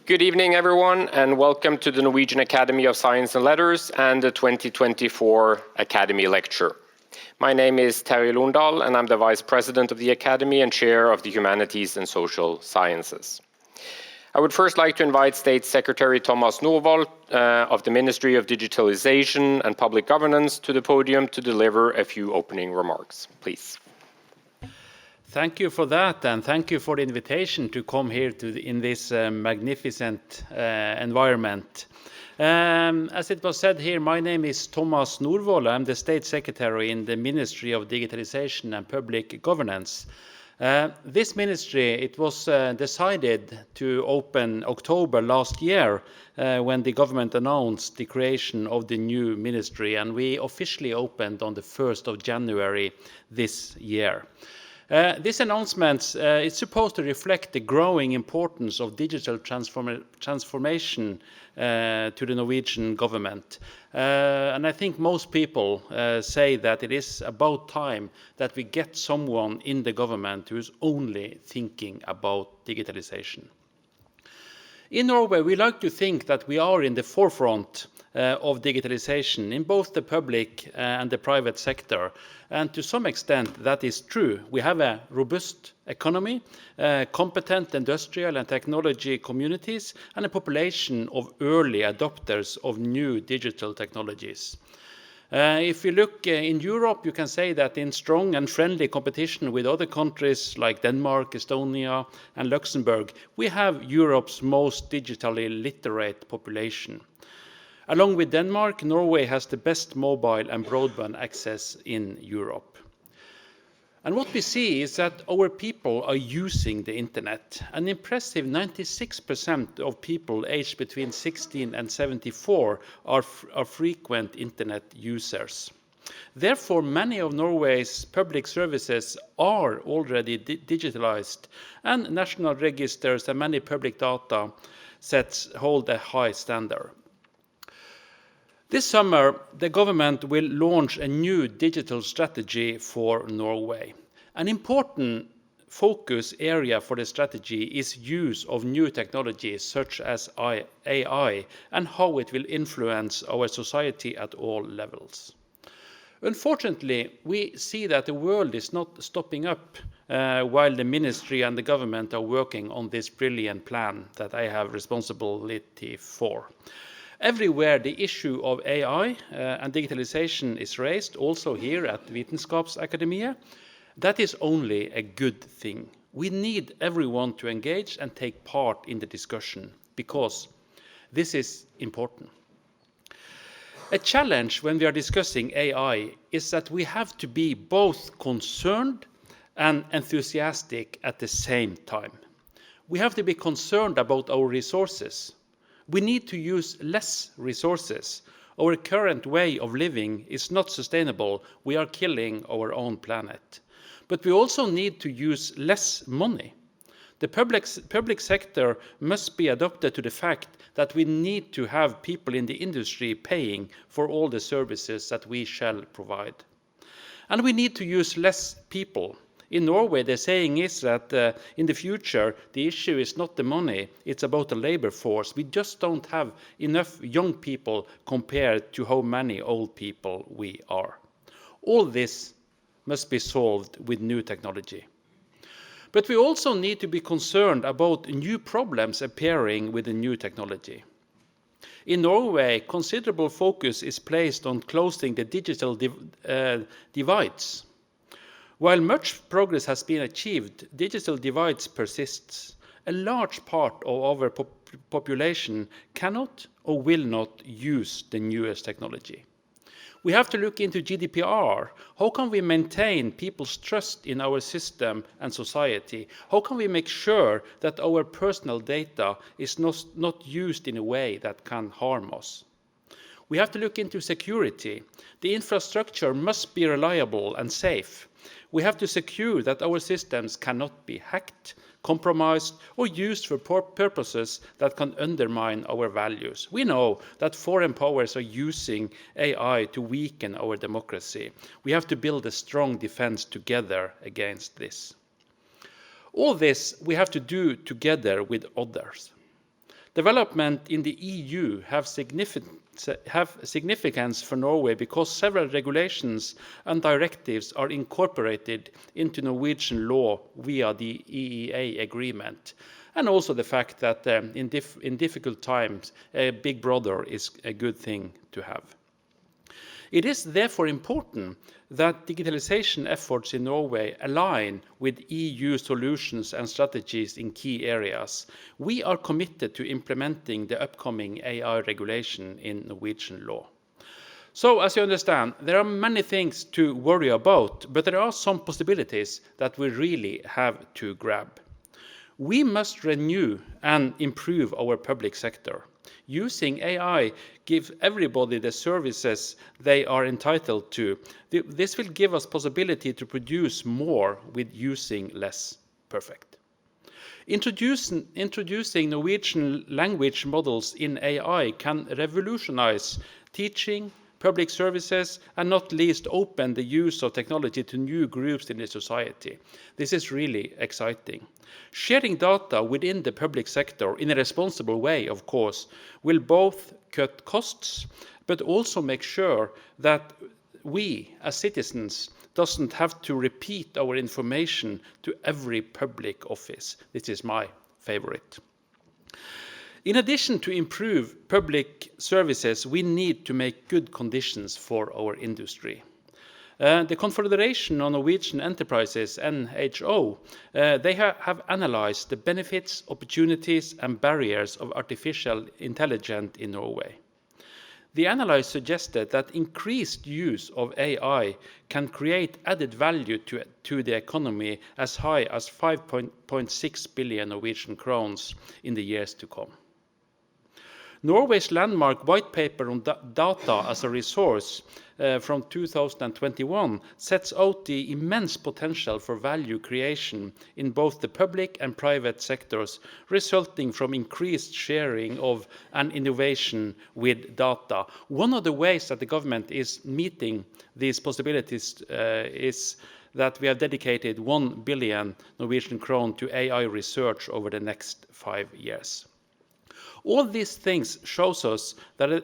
Good evening, everyone, and welcome to the Norwegian Academy of Science and Letters and the 2024 Academy Lecture. My name is Terje Lohndal, and I'm the Vice President of the Academy and Chair of the Humanities and Social Sciences. I would first like to invite State Secretary Tomas Norvoll of the Ministry of Digitalisation and Public Governance to the podium to deliver a few opening remarks. Please. Thank you for that, and thank you for the invitation to come here in this magnificent environment. As it was said here, my name is Tomas Norvoll. I'm the State Secretary in the Ministry of Digitalisation and Public Governance. This ministry, it was decided to open October last year when the government announced the creation of the new ministry, and we officially opened on the 1st of January this year. This announcement is supposed to reflect the growing importance of digital transformation to the Norwegian government. And I think most people say that it is about time that we get someone in the government who is only thinking about digitalization. In Norway, we like to think that we are in the forefront of digitalization in both the public and the private sector. And to some extent, that is true. We have a robust economy, competent industrial and technology communities, and a population of early adopters of new digital technologies. If you look in Europe, you can say that in strong and friendly competition with other countries like Denmark, Estonia, and Luxembourg, we have Europe's most digitally literate population. Along with Denmark, Norway has the best mobile and broadband access in Europe. And what we see is that our people are using the internet. An impressive 96% of people aged between 16 and 74 are frequent internet users. Therefore, many of Norway's public services are already digitalized, and national registers and many public data sets hold a high standard. This summer, the government will launch a new digital strategy for Norway. An important focus area for the strategy is use of new technologies such as AI and how it will influence our society at all levels. Unfortunately, we see that the world is not stopping up while the ministry and the government are working on this brilliant plan that I have responsibility for. Everywhere the issue of AI and digitalization is raised, also here at Videnskaps-Akademi, that is only a good thing. We need everyone to engage and take part in the discussion because this is important. A challenge when we are discussing AI is that we have to be both concerned and enthusiastic at the same time. We have to be concerned about our resources. We need to use less resources. Our current way of living is not sustainable. We are killing our own planet. But we also need to use less money. The public sector must be adapted to the fact that we need to have people in the industry paying for all the services that we shall provide. And we need to use less people. In Norway, the saying is that in the future, the issue is not the money, it's about the labor force. We just don't have enough young people compared to how many old people we are. All this must be solved with new technology. But we also need to be concerned about new problems appearing with the new technology. In Norway, considerable focus is placed on closing the digital divides. While much progress has been achieved, digital divides persists. A large part of our population cannot or will not use the newest technology. We have to look into GDPR. How can we maintain people's trust in our system and society? How can we make sure that our personal data is not used in a way that can harm us? We have to look into security. The infrastructure must be reliable and safe. We have to secure that our systems cannot be hacked, compromised, or used for purposes that can undermine our values. We know that foreign powers are using AI to weaken our democracy. We have to build a strong defense together against this. All this we have to do together with others. Development in the EU have significance for Norway because several regulations and directives are incorporated into Norwegian law via the EEA agreement, and also the fact that in difficult times, a big brother is a good thing to have. It is therefore important that digitalization efforts in Norway align with EU solutions and strategies in key areas. We are committed to implementing the upcoming AI regulation in Norwegian law. So, as you understand, there are many things to worry about, but there are some possibilities that we really have to grab. We must renew and improve our public sector. Using AI gives everybody the services they are entitled to. This will give us possibility to produce more with using less. Perfect. Introducing Norwegian language models in AI can revolutionize teaching, public services, and not least open the use of technology to new groups in the society. This is really exciting. Sharing data within the public sector in a responsible way, of course, will both cut costs, but also make sure that we, as citizens, doesn't have to repeat our information to every public office. This is my favorite. In addition to improve public services, we need to make good conditions for our industry. The Confederation of Norwegian Enterprises, NHO, they have analyzed the benefits, opportunities, and barriers of artificial intelligence in Norway. The analysis suggested that increased use of AI can create added value to the economy as high as 5.6 billion Norwegian crowns in the years to come. Norway's landmark white paper on data as a resource from 2021 sets out the immense potential for value creation in both the public and private sectors, resulting from increased sharing of and innovation with data. One of the ways that the government is meeting these possibilities is that we have dedicated 1 billion Norwegian krone to AI research over the next 5 years. All these things shows us that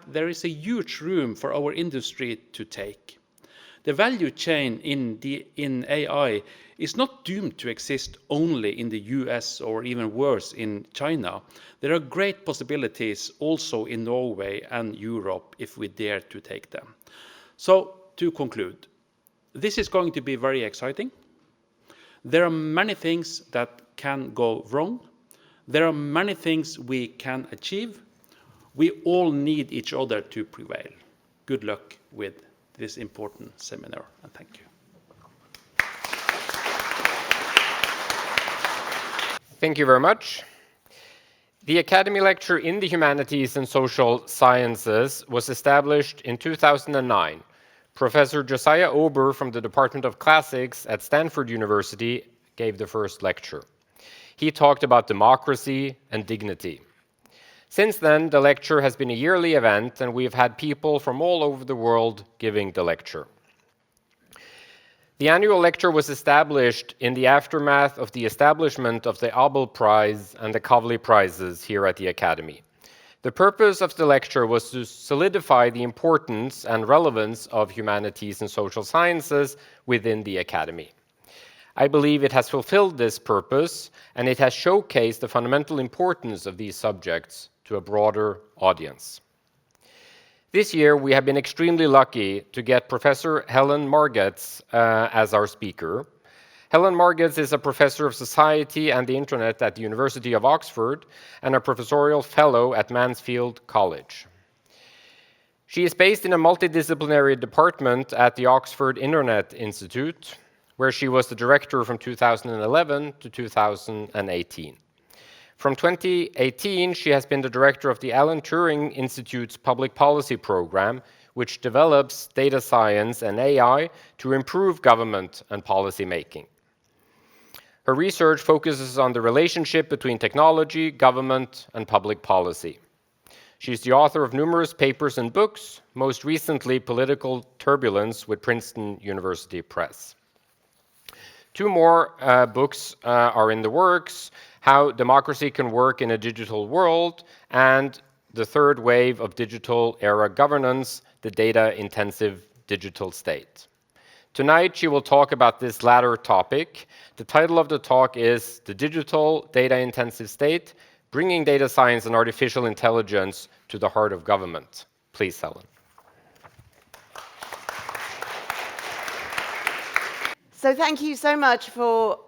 there is a huge room for our industry to take. The value chain in AI is not doomed to exist only in the US or even worse in China. There are great possibilities also in Norway and Europe if we dare to take them. So to conclude, this is going to be very exciting. There are many things that can go wrong. There are many things we can achieve. We all need each other to prevail. Good luck with this important seminar, and thank you. Thank you very much. The Academy Lecture in the Humanities and Social Sciences was established in 2009. Professor Josiah Ober from the Department of Classics at Stanford University gave the first lecture. He talked about democracy and dignity. Since then, the lecture has been a yearly event, and we've had people from all over the world giving the lecture. The annual lecture was established in the aftermath of the establishment of the Abel Prize and the Kavli Prizes here at the Academy. The purpose of the lecture was to solidify the importance and relevance of humanities and social sciences within the Academy. I believe it has fulfilled this purpose, and it has showcased the fundamental importance of these subjects to a broader audience. This year, we have been extremely lucky to get Professor Helen Margetts as our speaker. Helen Margetts is a professor of society and the internet at the University of Oxford and a professorial fellow at Mansfield College. She is based in a multidisciplinary department at the Oxford Internet Institute, where she was the director from 2011 to 2018. From 2018, she has been the director of the Alan Turing Institute's Public Policy Program, which develops data science and AI to improve government and policy making. Her research focuses on the relationship between technology, government, and public policy. She is the author of numerous papers and books, most recently Political Turbulence with Princeton University Press. 2 more books are in the works, how democracy can work in a digital world, and the third wave of digital era governance, the data-intensive digital state. Tonight, she will talk about this latter topic. The title of the talk is The Digital Data-Intensive State, Bringing Data Science and Artificial Intelligence to the Heart of Government. Please, Helen. So thank you so much for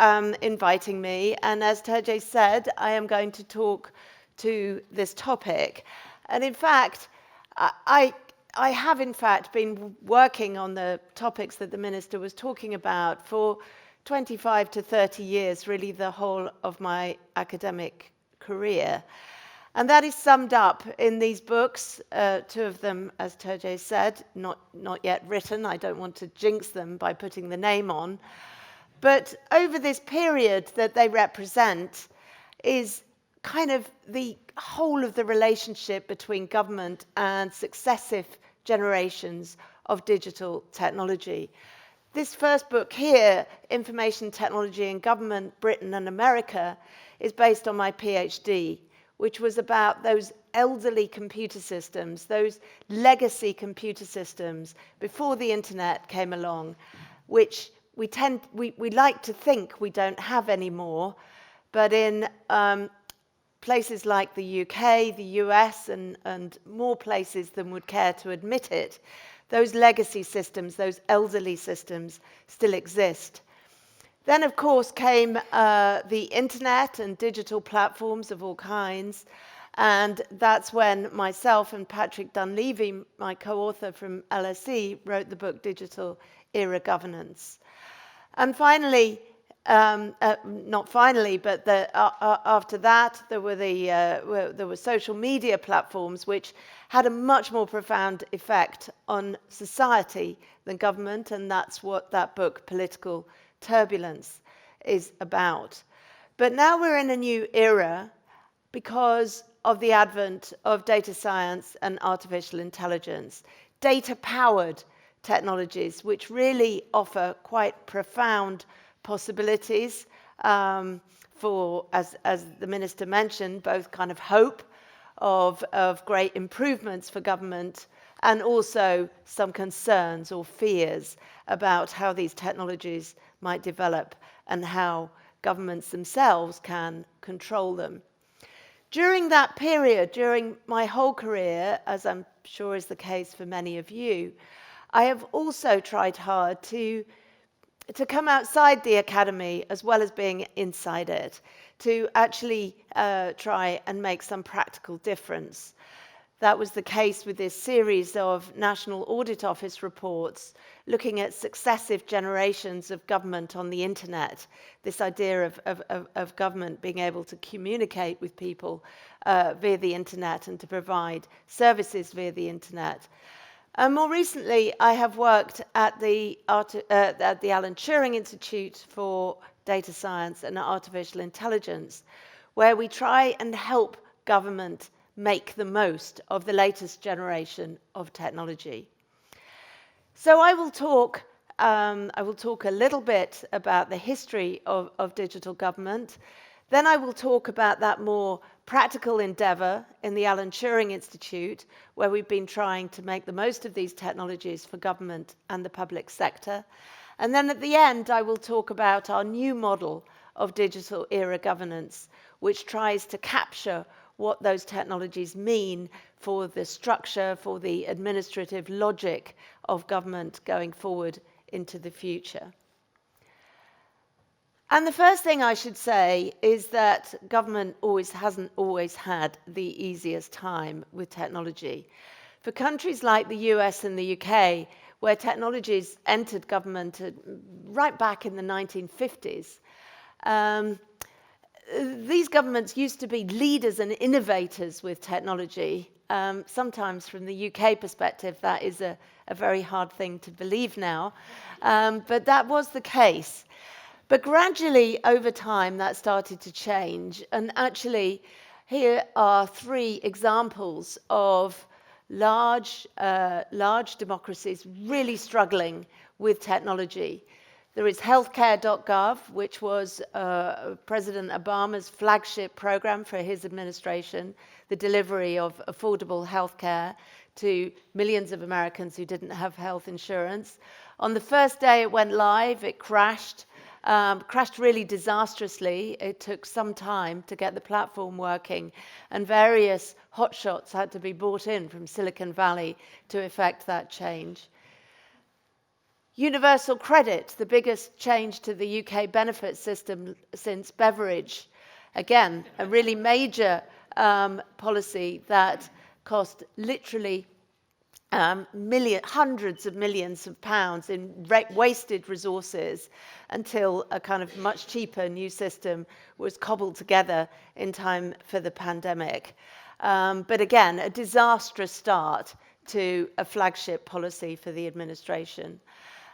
inviting me. And as Terje said, I am going to talk to this topic. And in fact, I have in fact been working on the topics that the Minister was talking about for 25 to 30 years, really the whole of my academic career. And that is summed up in these books, two of them, as Terje said, not yet written. I don't want to jinx them by putting the name on. But over this period that they represent is kind of the whole of the relationship between government and successive generations of digital technology. This first book here, Information Technology in Government, Britain and America, is based on my PhD, which was about those elderly computer systems, those legacy computer systems before the internet came along, which we like to think we don't have anymore, but in places like the UK, the US, and more places than would care to admit it, those legacy systems, those elderly systems still exist. Then, of course, came the internet and digital platforms of all kinds, and that's when myself and Patrick Dunleavy, my co-author from LSE, wrote the book Digital Era Governance. And finally, not finally, but after that, there were social media platforms which had a much more profound effect on society than government, and that's what that book, Political Turbulence, is about. But now we're in a new era because of the advent of data science and artificial intelligence, data-powered technologies, which really offer quite profound possibilities for, as the Minister mentioned, both kind of hope of great improvements for government and also some concerns or fears about how these technologies might develop and how governments themselves can control them. During that period, during my whole career, as I'm sure is the case for many of you, I have also tried hard to come outside the academy as well as being inside it, to actually try and make some practical difference. That was the case with this series of National Audit Office reports looking at successive generations of government on the internet, this idea of government being able to communicate with people via the internet and to provide services via the internet. More recently, I have worked at the Alan Turing Institute for Data Science and Artificial Intelligence, where we try and help government make the most of the latest generation of technology. So I will talk a little bit about the history of digital government. Then I will talk about that more practical endeavor in the Alan Turing Institute, where we've been trying to make the most of these technologies for government and the public sector. And then at the end, I will talk about our new model of digital era governance, which tries to capture what those technologies mean for the structure, for the administrative logic of government going forward into the future. And the first thing I should say is that government hasn't always had the easiest time with technology. For countries like the US and the UK, where technologies entered government right back in the 1950s, these governments used to be leaders and innovators with technology. Sometimes from the UK perspective, that is a very hard thing to believe now, but that was the case. But gradually, over time, that started to change. And actually, here are three examples of large democracies really struggling with technology. There is healthcare.gov, which was President Obama's flagship program for his administration, the delivery of affordable healthcare to millions of Americans who didn't have health insurance. On the first day it went live, it crashed really disastrously. It took some time to get the platform working, and various hotshots had to be brought in from Silicon Valley to effect that change. Universal credit, the biggest change to the UK benefit system since Beveridge. Again, a really major policy that cost literally hundreds of millions of pounds in wasted resources until a kind of much cheaper new system was cobbled together in time for the pandemic. But again, a disastrous start to a flagship policy for the administration.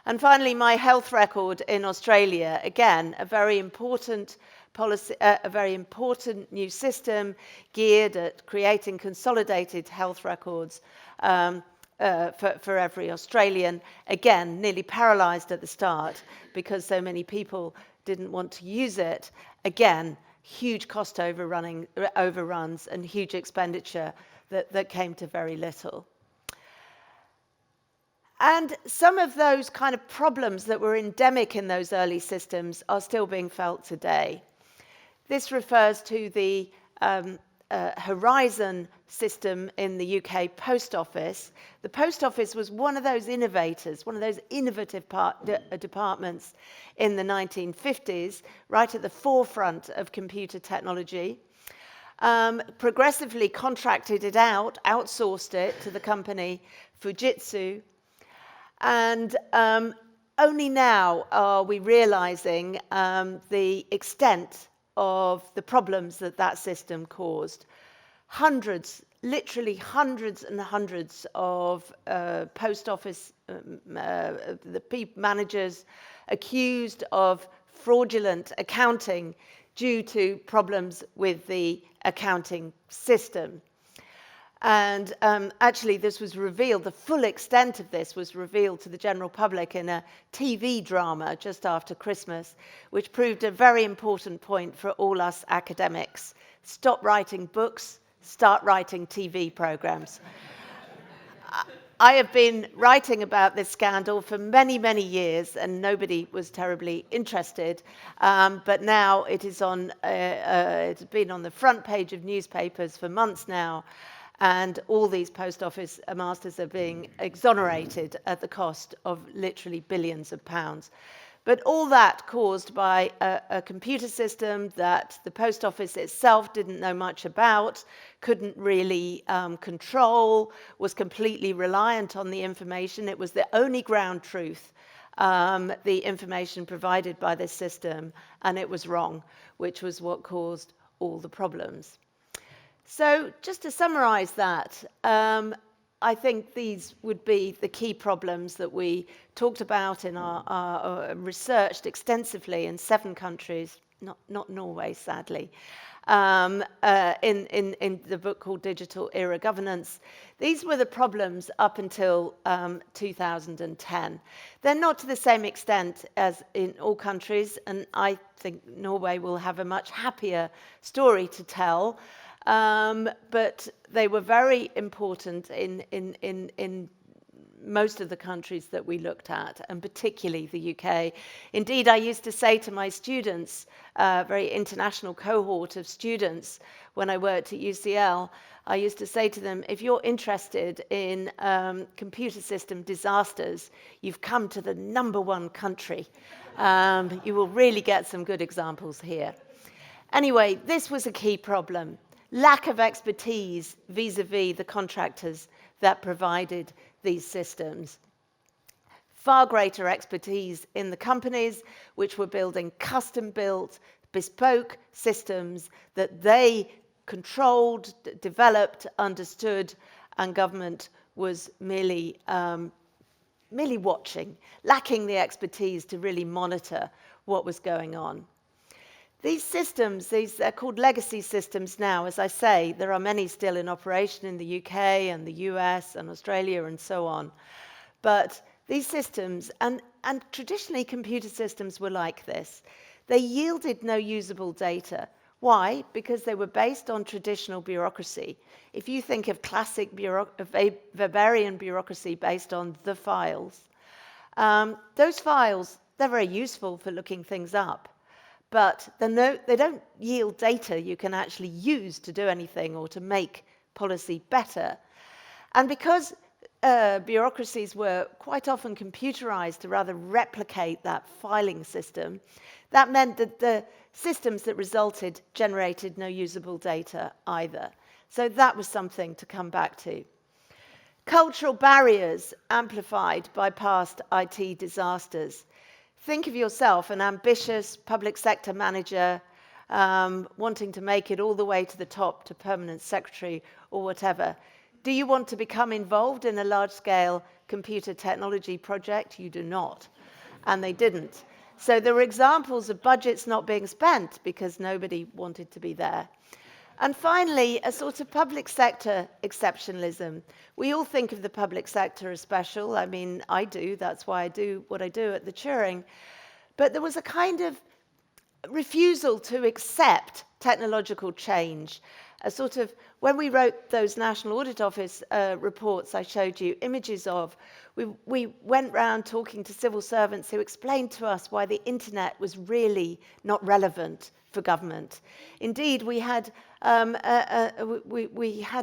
And finally, my health record in Australia, again, a very important policy, a very important new system geared at creating consolidated health records for every Australian. Again, nearly paralysed at the start because so many people didn't want to use it. Again, huge cost overruns and huge expenditure that came to very little. And some of those kind of problems that were endemic in those early systems are still being felt today. This refers to the Horizon system in the UK Post Office. The Post Office was one of those innovators, one of those innovative departments in the 1950s, right at the forefront of computer technology. Progressively contracted it out, outsourced it to the company Fujitsu. And only now are we realizing the extent of the problems that system caused. Hundreds, literally hundreds and hundreds of post office managers accused of fraudulent accounting due to problems with the accounting system. And actually, this was revealed, the full extent of this was revealed to the general public in a TV drama just after Christmas, which proved a very important point for all us academics. Stop writing books, start writing TV programs. I have been writing about this scandal for many, many years, and nobody was terribly interested. But now it is it's been on the front page of newspapers for months now. And all these post office masters are being exonerated at the cost of literally billions of pounds. But all that caused by a computer system that the post office itself didn't know much about, couldn't really control, was completely reliant on the information. It was the only ground truth, the information provided by this system, and it was wrong, which was what caused all the problems. So just to summarize that, I think these would be the key problems that we talked about in our researched extensively in 7 countries, not Norway, sadly, in the book called Digital Era Governance. These were the problems up until 2010. They're not to the same extent as in all countries, and I think Norway will have a much happier story to tell. But they were very important in most of the countries that we looked at, and particularly the UK. Indeed, I used to say to my students, a very international cohort of students, when I worked at UCL, I used to say to them, if you're interested in computer system disasters, you've come to the #1 country. You will really get some good examples here. Anyway, this was a key problem. Lack of expertise vis-a-vis the contractors that provided these systems. Far greater expertise in the companies which were building custom-built, bespoke systems that they controlled, developed, understood, and government was merely watching, lacking the expertise to really monitor what was going on. These systems, they're called legacy systems now. As I say, there are many still in operation in the UK and the US and Australia and so on. But these systems, and And traditionally, computer systems were like this. They yielded no usable data. Why? Because they were based on traditional bureaucracy. If you think of classic Weberian bureaucracy based on the files, those files, they're very useful for looking things up, but they don't yield data you can actually use to do anything or to make policy better. And because bureaucracies were quite often computerized to rather replicate that filing system, that meant that the systems that resulted generated no usable data either. So that was something to come back to. Cultural barriers amplified by past IT disasters. Think of yourself, an ambitious public sector manager wanting to make it all the way to the top, to permanent secretary or whatever. Do you want to become involved in a large-scale computer technology project? You do not. And they didn't. So there were examples of budgets not being spent because nobody wanted to be there. And finally, a sort of public sector exceptionalism. We all think of the public sector as special. I mean, I do. That's why I do what I do at the Turing. But there was a kind of refusal to accept technological change. A sort of, when we wrote those National Audit Office reports I showed you images of, we went round talking to civil servants who explained to us why the internet was really not relevant for government. Indeed, we had a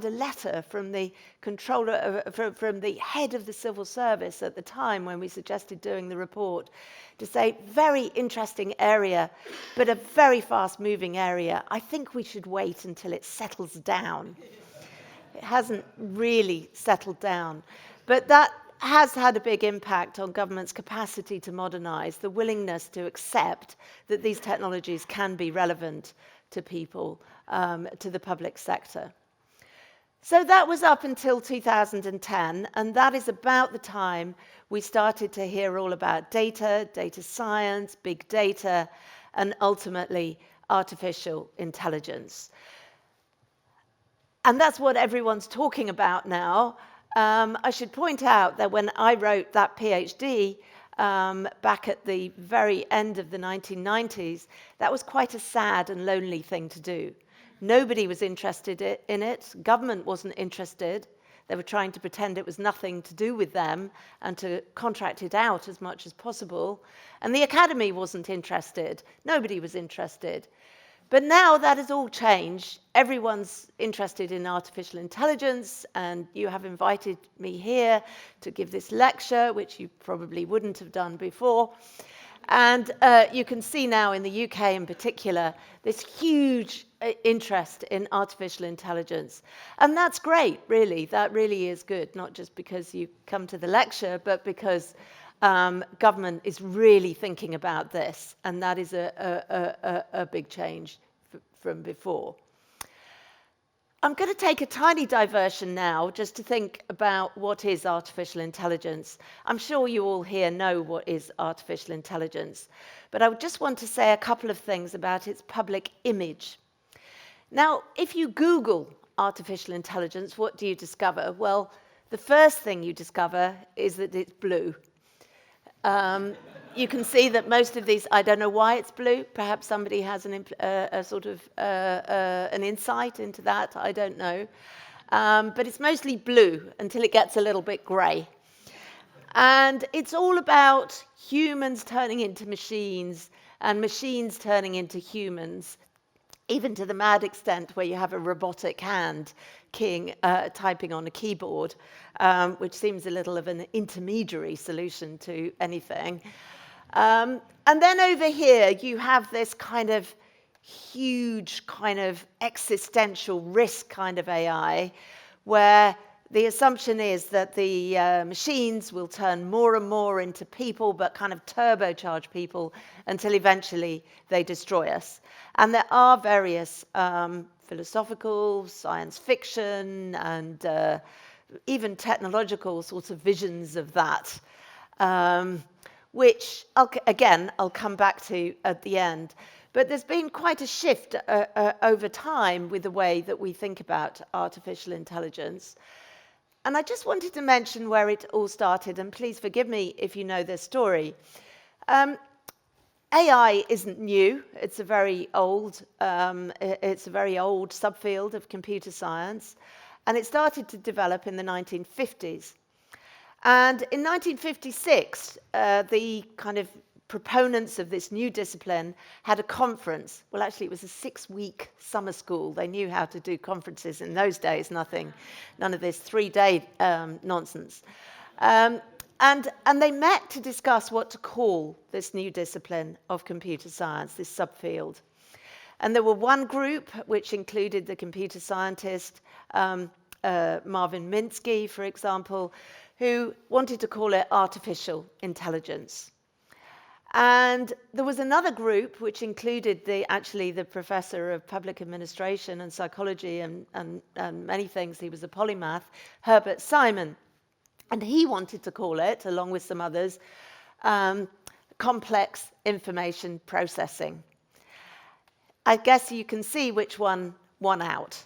letter from the controller, from the head of the civil service at the time when we suggested doing the report, to say, very interesting area, but a very fast-moving area. I think we should wait until it settles down. It hasn't really settled down. But that has had a big impact on government's capacity to modernize, the willingness to accept that these technologies can be relevant to people, to the public sector. So that was up until 2010, and that is about the time we started to hear all about data, data science, big data, and ultimately artificial intelligence. And that's what everyone's talking about now. I should point out that when I wrote that PhD back at the very end of the 1990s, that was quite a sad and lonely thing to do. Nobody was interested in it. Government wasn't interested. They were trying to pretend it was nothing to do with them and to contract it out as much as possible. And the Academy wasn't interested. Nobody was interested. But now that has all changed. Everyone's interested in artificial intelligence, and you have invited me here to give this lecture, which you probably wouldn't have done before. And you can see now in the UK in particular, this huge interest in artificial intelligence. And that's great, really. That really is good, not just because you come to the lecture, but because government is really thinking about this, and that is a big change from before. I'm going to take a tiny diversion now just to think about what is artificial intelligence. I'm sure you all here know what is artificial intelligence, but I just want to say a couple of things about its public image. Now, if you Google artificial intelligence, what do you discover? Well, the first thing you discover is that it's blue. You can see that most of these, I don't know why it's blue. Perhaps somebody has an insight into that. I don't know. But it's mostly blue until it gets a little bit grey. And it's all about humans turning into machines and machines turning into humans, even to the mad extent where you have a robotic hand typing on a keyboard, which seems a little of an intermediary solution to anything. And then over here, you have this kind of huge kind of existential risk kind of AI, where the assumption is that the machines will turn more and more into people, but kind of turbocharge people until eventually they destroy us. And there are various philosophical, science fiction, and even technological sorts of visions of that, which, I'll come back to at the end. But there's been quite a shift over time with the way that we think about artificial intelligence. And I just wanted to mention where it all started, and please forgive me if you know this story. AI isn't new. It's a very old subfield of computer science, and it started to develop in the 1950s. And in 1956, the kind of proponents of this new discipline had a conference. Well, actually, it was a 6-week summer school. They knew how to do conferences in those days, none of this 3-day nonsense. And they met to discuss what to call this new discipline of computer science, this subfield. And there were one group which included the computer scientist Marvin Minsky, for example, who wanted to call it artificial intelligence. And there was another group which included the professor of public administration and psychology and many things. He was a polymath, Herbert Simon. And he wanted to call it, along with some others, complex information processing. I guess you can see which one won out.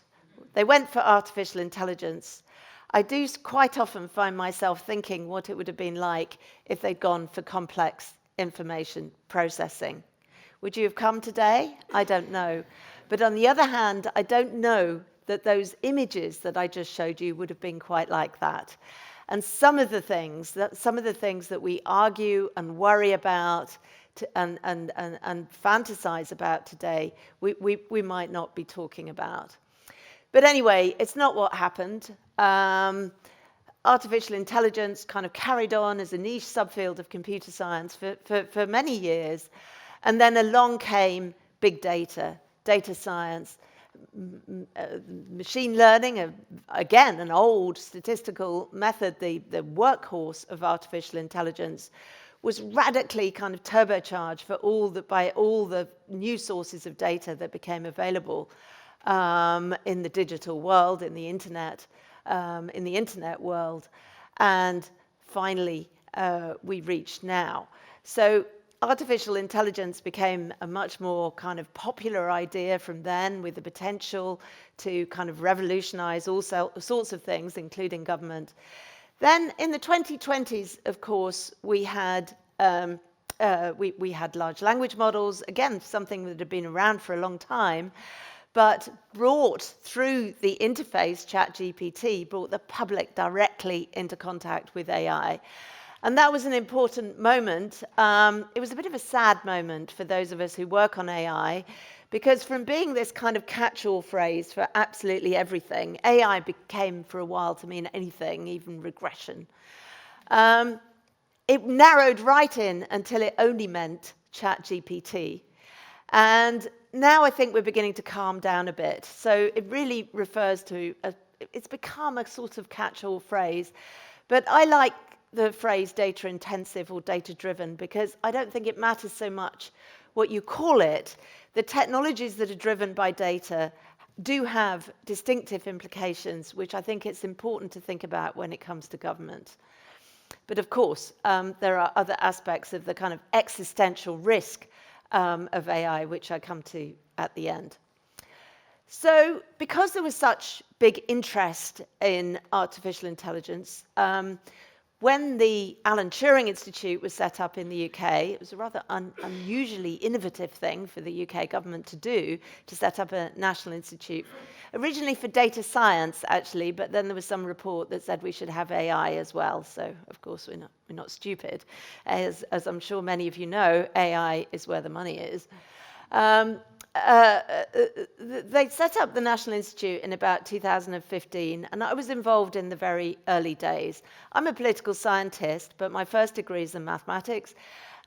They went for artificial intelligence. I do quite often find myself thinking what it would have been like if they'd gone for complex information processing. Would you have come today? I don't know. But on the other hand, I don't know that those images that I just showed you would have been quite like that. And some of the things that we argue and worry about and fantasize about today, we might not be talking about. But anyway, it's not what happened. Artificial intelligence kind of carried on as a niche subfield of computer science for many years. And then along came big data, data science, machine learning, again, an old statistical method, the workhorse of artificial intelligence, was radically kind of turbocharged by all the new sources of data that became available in the digital world, in the internet world. And finally, we reached now. So artificial intelligence became a much more kind of popular idea from then, with the potential to kind of revolutionize all sorts of things, including government. Then in the 2020s, of course, we had large language models, again, something that had been around for a long time, but brought through the interface, ChatGPT, brought the public directly into contact with AI. And that was an important moment. It was a bit of a sad moment for those of us who work on AI, because from being this kind of catch-all phrase for absolutely everything, AI became for a while to mean anything, even regression. It narrowed right in until it only meant ChatGPT. And now I think we're beginning to calm down a bit. So it really refers to, it's become a sort of catch-all phrase. But I like the phrase data intensive or data driven, because I don't think it matters so much what you call it. The technologies that are driven by data do have distinctive implications, which I think it's important to think about when it comes to government. But of course, there are other aspects of the kind of existential risk of AI, which I come to at the end. So because there was such big interest in artificial intelligence, when the Alan Turing Institute was set up in the UK, it was a rather unusually innovative thing for the UK government to do, to set up a national institute, originally for data science, actually, but then there was some report that said we should have AI as well. So, of course, we're not stupid. As I'm sure many of you know, AI is where the money is. They set up the National Institute in about 2015, and I was involved in the very early days. I'm a political scientist, but my first degree is in mathematics,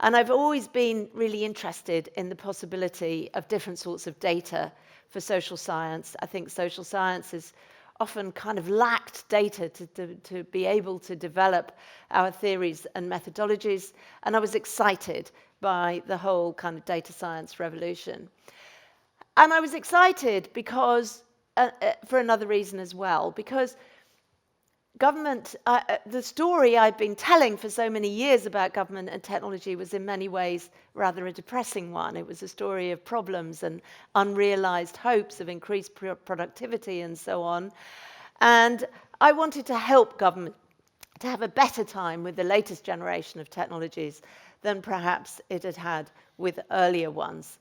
and I've always been really interested in the possibility of different sorts of data for social science. I think social science has often kind of lacked data to be able to develop our theories and methodologies, and I was excited by the whole kind of data science revolution. And I was excited because, for another reason as well, because government, the story I'd been telling for so many years about government and technology was in many ways rather a depressing one. It was a story of problems and unrealized hopes of increased productivity and so on. And I wanted to help government to have a better time with the latest generation of technologies than perhaps it had had with earlier ones.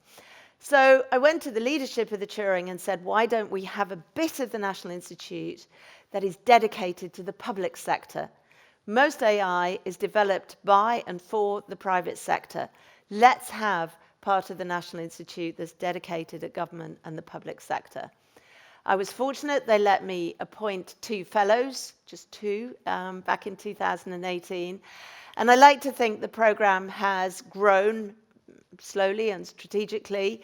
So I went to the leadership of the Turing and said, why don't we have a bit of the National Institute that is dedicated to the public sector? Most AI is developed by and for the private sector. Let's have part of the National Institute that's dedicated at government and the public sector. I was fortunate they let me appoint 2 fellows, just 2, back in 2018. And I like to think the program has grown slowly and strategically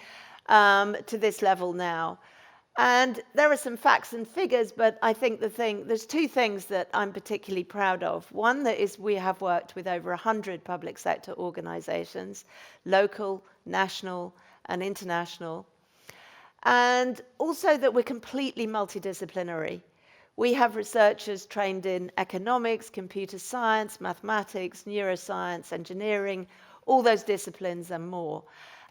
to this level now. And there are some facts and figures, but I think there's 2 things that I'm particularly proud of. One, that is we have worked with over 100 public sector organizations, local, national, and international. And also that we're completely multidisciplinary. We have researchers trained in economics, computer science, mathematics, neuroscience, engineering, all those disciplines and more.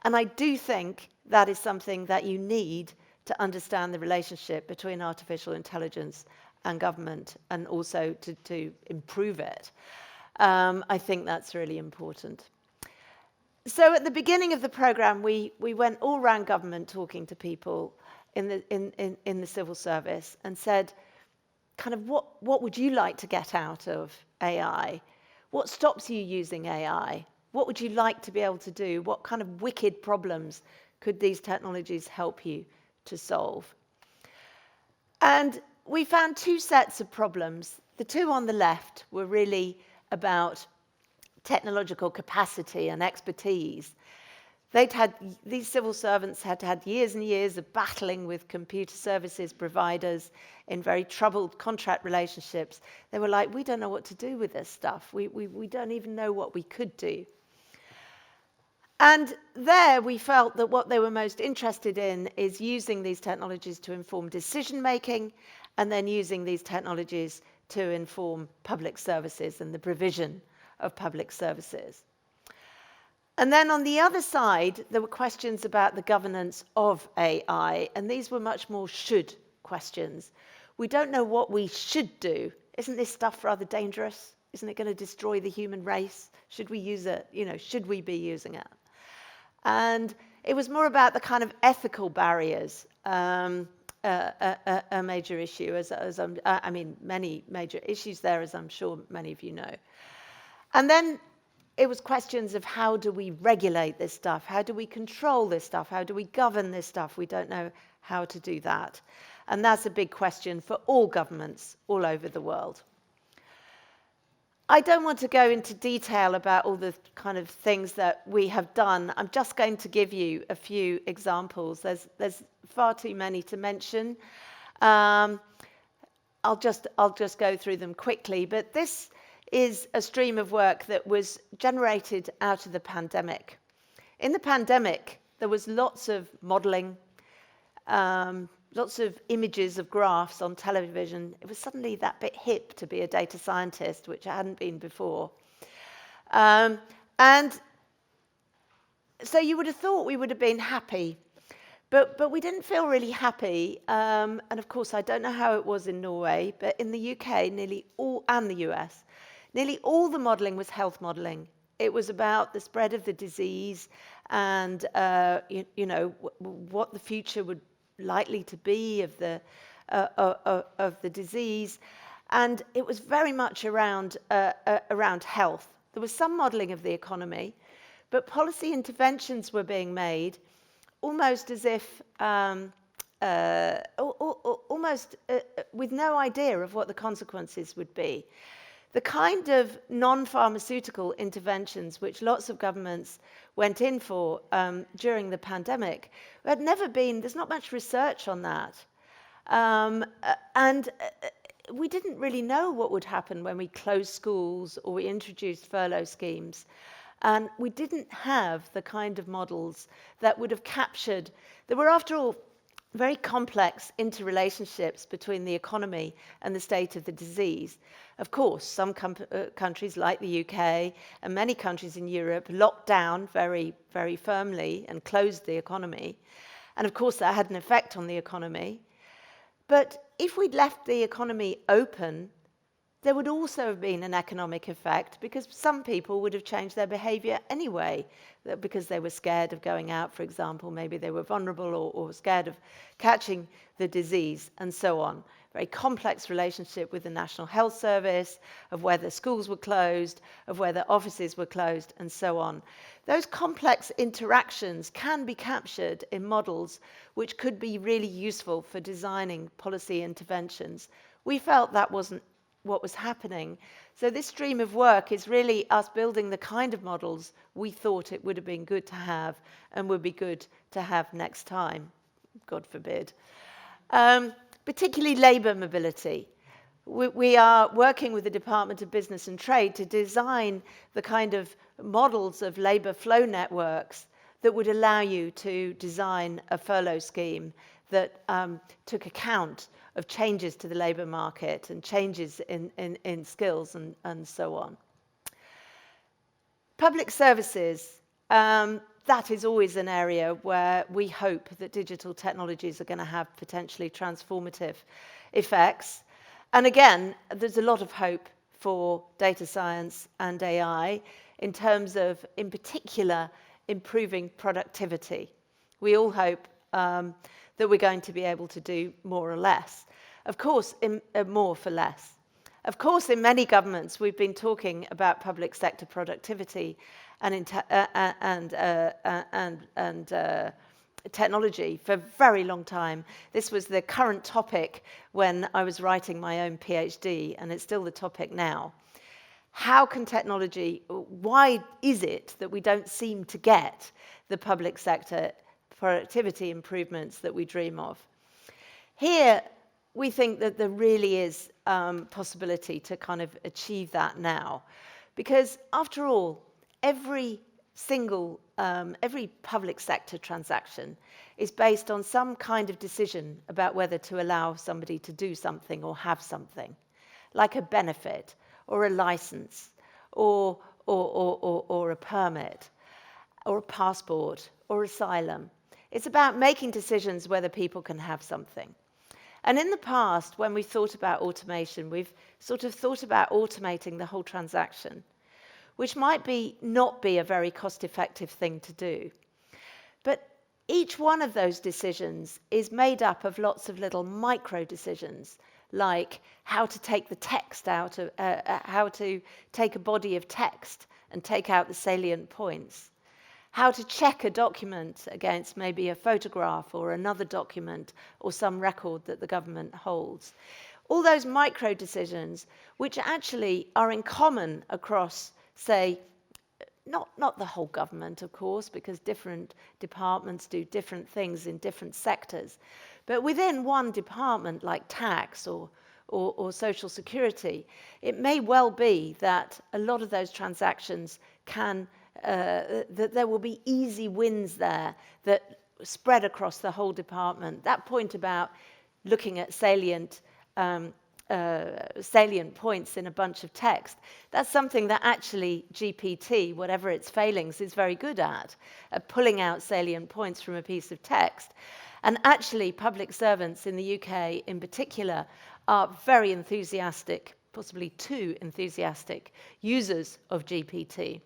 And I do think that is something that you need to understand the relationship between artificial intelligence and government, and also to improve it. I think that's really important. So at the beginning of the program, we went all around government talking to people in the civil service and said, kind of, what would you like to get out of AI? What stops you using AI? What would you like to be able to do? What kind of wicked problems could these technologies help you to solve? And we found 2 sets of problems. The 2 on the left were really about technological capacity and expertise. These civil servants had had years and years of battling with computer services providers in very troubled contract relationships. They were like, we don't know what to do with this stuff. We don't even know what we could do. And there we felt that what they were most interested in is using these technologies to inform decision making, and then using these technologies to inform public services and the provision of public services. And then on the other side, there were questions about the governance of AI, and these were much more should questions. We don't know what we should do. Isn't this stuff rather dangerous? Isn't it going to destroy the human race? Should we use it? Should we be using it? And it was more about the kind of ethical barriers, a major issue, I mean, many major issues there, as I'm sure many of you know. And then it was questions of how do we regulate this stuff? How do we control this stuff? How do we govern this stuff? We don't know how to do that. And that's a big question for all governments all over the world. I don't want to go into detail about all the kind of things that we have done. I'm just going to give you a few examples. There's far too many to mention. I'll just go through them quickly. But this is a stream of work that was generated out of the pandemic. In the pandemic, there was lots of modeling, lots of images of graphs on television. It was suddenly that bit hip to be a data scientist, which I hadn't been before. And so you would have thought we would have been happy, but we didn't feel really happy. And of course, I don't know how it was in Norway, but in the UK, and the US, nearly all the modeling was health modeling. It was about the spread of the disease and what the future would likely to be of the disease, and it was very much around health. There was some modelling of the economy, but policy interventions were being made almost as if with no idea of what the consequences would be. The kind of non-pharmaceutical interventions which lots of governments went in for during the pandemic had never been, there's not much research on that. And we didn't really know what would happen when we closed schools or we introduced furlough schemes. And we didn't have the kind of models that would have captured, there were after all very complex interrelationships between the economy and the state of the disease. Of course, some countries like the UK and many countries in Europe locked down very, very firmly and closed the economy. And of course, that had an effect on the economy. But if we'd left the economy open, there would also have been an economic effect, because some people would have changed their behavior anyway, because they were scared of going out, for example. Maybe they were vulnerable or scared of catching the disease, and so on. Very complex relationship with the National Health Service, of whether schools were closed, of whether offices were closed, and so on. Those complex interactions can be captured in models which could be really useful for designing policy interventions. We felt that wasn't what was happening. So this stream of work is really us building the kind of models we thought it would have been good to have and would be good to have next time, God forbid. Particularly labour mobility. We are working with the Department of Business and Trade to design the kind of models of labour flow networks that would allow you to design a furlough scheme that took account of changes to the labour market and changes in skills and so on. Public services, that is always an area where we hope that digital technologies are going to have potentially transformative effects. And again, there's a lot of hope for data science and AI in terms of, in particular, improving productivity. We all hope that we're going to be able to do more or less. Of course, more for less. Of course, in many governments, we've been talking about public sector productivity and technology for a very long time. This was the current topic when I was writing my own PhD, and it's still the topic now. How can technology, why is it that we don't seem to get the public sector productivity improvements that we dream of? Here, we think that there really is possibility to kind of achieve that now. Because after all, every public sector transaction is based on some kind of decision about whether to allow somebody to do something or have something, like a benefit or a license or a permit or a passport or asylum. It's about making decisions whether people can have something. And in the past, when we've thought about automation, we've sort of thought about automating the whole transaction, which might not be a very cost-effective thing to do. But each one of those decisions is made up of lots of little micro decisions, like how to take the text out of, how to take a body of text and take out the salient points, how to check a document against maybe a photograph or another document or some record that the government holds. All those micro decisions, which actually are in common across, say, not the whole government, of course, because different departments do different things in different sectors, but within one department like tax or social security, it may well be that a lot of those transactions can that there will be easy wins there that spread across the whole department. That point about looking at salient points in a bunch of text, that's something that actually GPT, whatever its failings, is very good at pulling out salient points from a piece of text. And actually, public servants in the UK in particular are very enthusiastic, possibly too enthusiastic, users of GPT.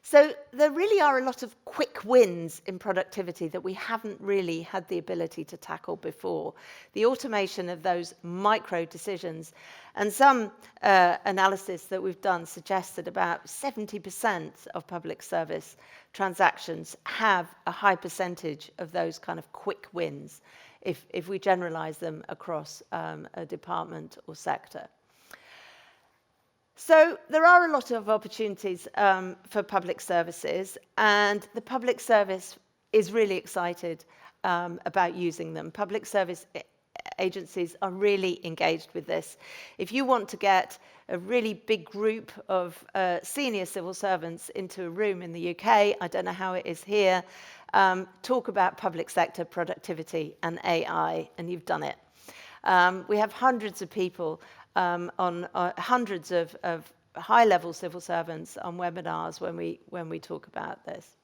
So there really are a lot of quick wins in productivity that we haven't really had the ability to tackle before. The automation of those micro decisions, and some analysis that we've done suggests that about 70% of public service transactions have a high percentage of those kind of quick wins if we generalize them across a department or sector. So there are a lot of opportunities for public services, and the public service is really excited about using them. Public service agencies are really engaged with this. If you want to get a really big group of senior civil servants into a room in the UK, I don't know how it is here, talk about public sector productivity and AI, and you've done it. We have hundreds of people hundreds of high-level civil servants on webinars when we talk about this.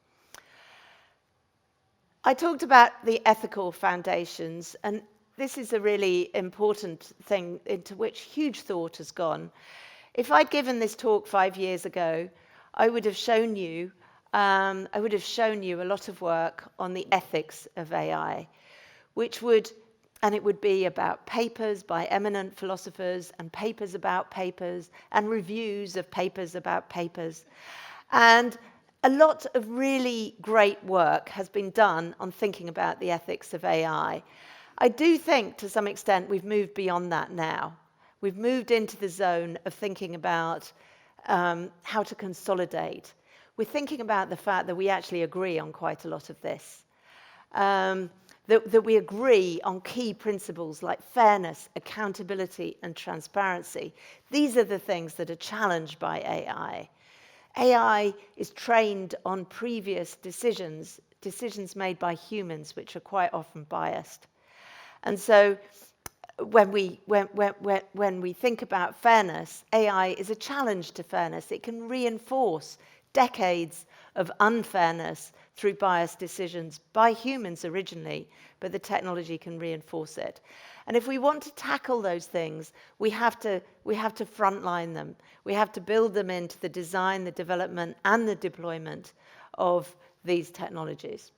I talked about the ethical foundations, and this is a really important thing into which huge thought has gone. If I'd given this talk 5 years ago, I would have shown you a lot of work on the ethics of AI, and it would be about papers by eminent philosophers and papers about papers and reviews of papers about papers. And a lot of really great work has been done on thinking about the ethics of AI. I do think, to some extent, we've moved beyond that now. We've moved into the zone of thinking about how to consolidate. We're thinking about the fact that we actually agree on quite a lot of this. That we agree on key principles like fairness, accountability, and transparency. These are the things that are challenged by AI. AI is trained on previous decisions made by humans, which are quite often biased. And so when we think about fairness, AI is a challenge to fairness. It can reinforce decades of unfairness through biased decisions by humans originally, but the technology can reinforce it. And if we want to tackle those things, we have to frontline them. We have to build them into the design, the development, and the deployment of these technologies.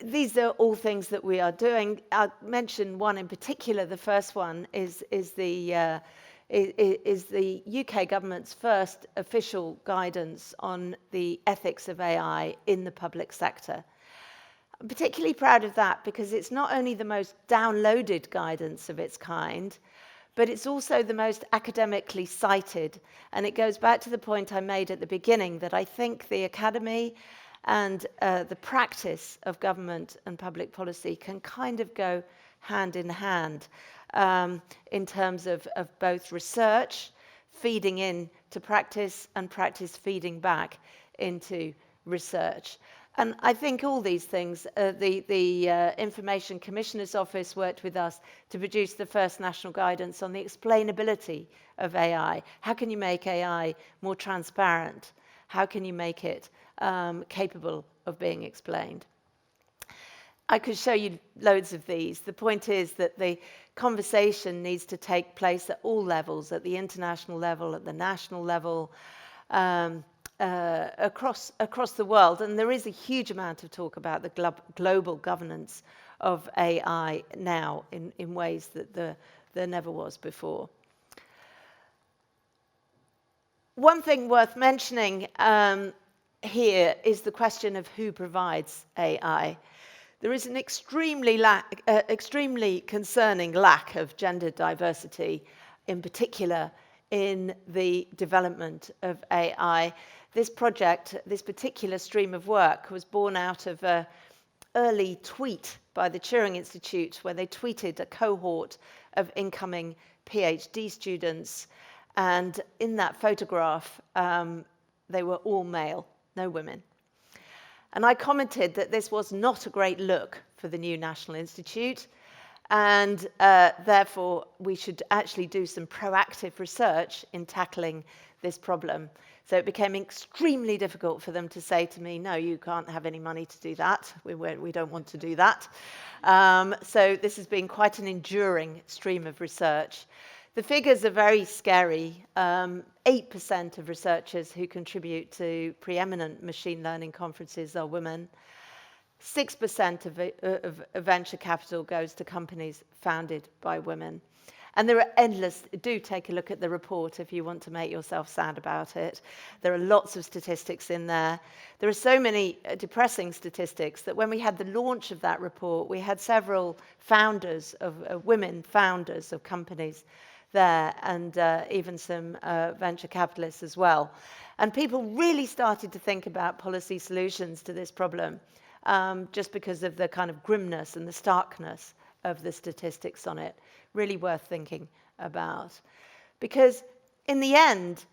These are all things that we are doing. I'll mention one in particular. The first one is the UK government's first official guidance on the ethics of AI in the public sector. I'm particularly proud of that because it's not only the most downloaded guidance of its kind, but it's also the most academically cited. And it goes back to the point I made at the beginning that I think the Academy and the practice of government and public policy can kind of go hand in hand in terms of both research feeding in to practice and practice feeding back into research. And I think all these things, the Information Commissioner's Office worked with us to produce the first national guidance on the explainability of AI. How can you make AI more transparent? How can you make it capable of being explained? I could show you loads of these. The point is that the conversation needs to take place at all levels, at the international level, at the national level, across the world. And there is a huge amount of talk about the global governance of AI now in ways that there never was before. One thing worth mentioning here is the question of who provides AI. There is an extremely concerning lack of gender diversity, in particular in the development of AI. This project, this particular stream of work, was born out of an early tweet by the Turing Institute, where they tweeted a cohort of incoming PhD students. And in that photograph, they were all male, no women. And I commented that this was not a great look for the new National Institute, and therefore we should actually do some proactive research in tackling this problem. So it became extremely difficult for them to say to me, no, you can't have any money to do that. We don't want to do that. So this has been quite an enduring stream of research. The figures are very scary. 8% of researchers who contribute to preeminent machine learning conferences are women. 6% of venture capital goes to companies founded by women. And there are endless, do take a look at the report if you want to make yourself sad about it. There are lots of statistics in there. There are so many depressing statistics that when we had the launch of that report, we had several founders women founders of companies there, and even some venture capitalists as well. And people really started to think about policy solutions to this problem just because of the kind of grimness and the starkness of the statistics on it. Really worth thinking about. Because in the end,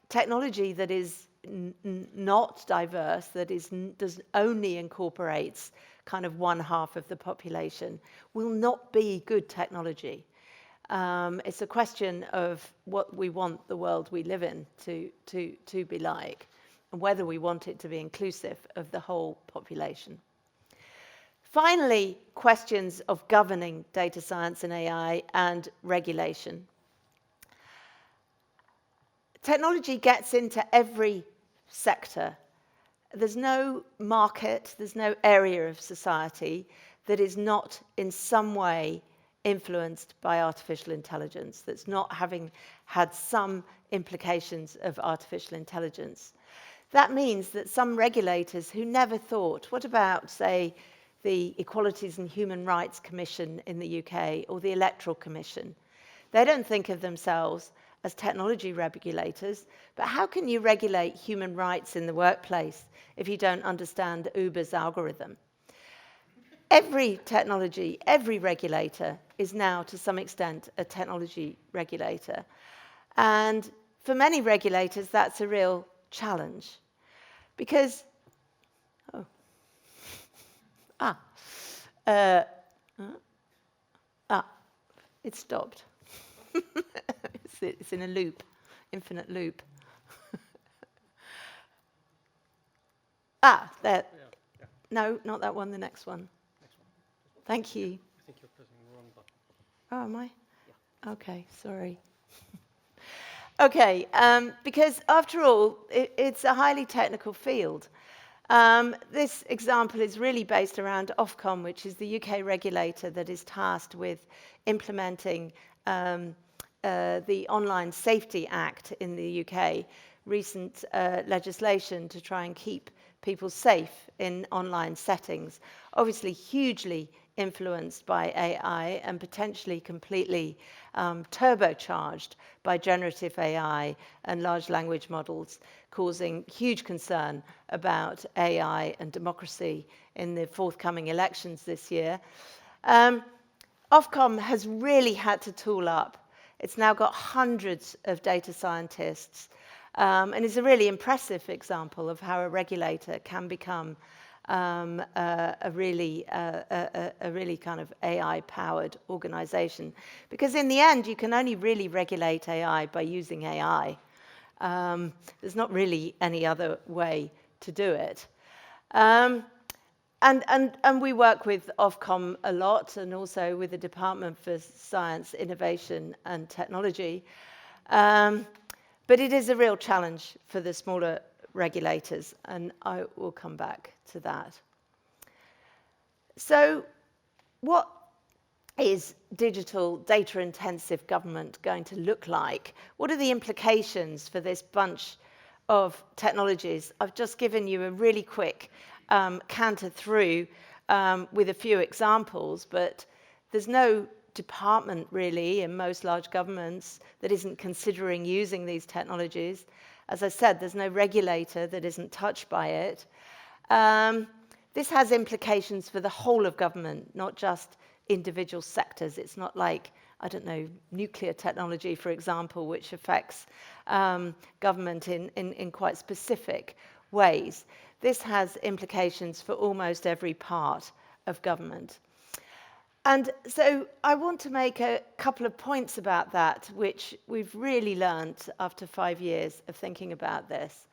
technology that is not diverse, that does only incorporates kind of one half of the population, will not be good technology. It's a question of what we want the world we live in to be like, and whether we want it to be inclusive of the whole population. Finally, questions of governing data science and AI and regulation. Technology gets into every sector. There's no market, there's no area of society that is not in some way influenced by artificial intelligence, that's not having had some implications of artificial intelligence. That means that some regulators who never thought, what about, say, the Equalities and Human Rights Commission in the UK or the Electoral Commission? They don't think of themselves as technology regulators, but how can you regulate human rights in the workplace if you don't understand Uber's algorithm? Every technology, every regulator is now to some extent a technology regulator. And for many regulators, that's a real challenge. Because, it stopped. It's in a loop, infinite loop. There. Yeah. No, not that one, the next one. Thank you. I think you're pressing the wrong button. Oh, am I? Yeah. Okay, sorry. Okay, because after all, it's a highly technical field. This example is really based around Ofcom, which is the UK regulator that is tasked with implementing the Online Safety Act in the UK, recent legislation to try and keep people safe in online settings, obviously hugely influenced by AI and potentially completely turbocharged by generative AI and large language models, causing huge concern about AI and democracy in the forthcoming elections this year. Ofcom has really had to tool up. It's now got hundreds of data scientists, and is a really impressive example of how a regulator can become a really kind of AI-powered organization. Because in the end, you can only really regulate AI by using AI. There's not really any other way to do it. And we work with Ofcom a lot, and also with the Department for Science, Innovation and Technology. But it is a real challenge for the smaller regulators, and I will come back to that. So what is digital data-intensive government going to look like? What are the implications for this bunch of technologies? I've just given you a really quick canter through with a few examples, but there's no department really in most large governments that isn't considering using these technologies. As I said, there's no regulator that isn't touched by it. This has implications for the whole of government, not just individual sectors. It's not like, I don't know, nuclear technology, for example, which affects government in quite specific ways. This has implications for almost every part of government. And so I want to make a couple of points about that, which we've really learned after 5 years of thinking about this.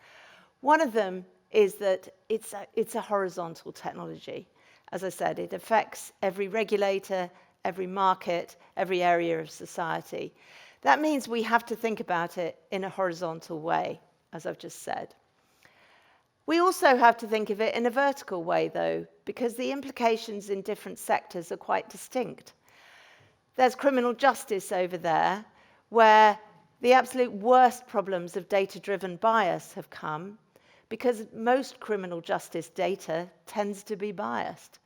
One of them is that it's a horizontal technology. As I said, it affects every regulator, every market, every area of society. That means we have to think about it in a horizontal way, as I've just said. We also have to think of it in a vertical way, though, because the implications in different sectors are quite distinct. There's criminal justice over there, where the absolute worst problems of data-driven bias have come, because most criminal justice data tends to be biased.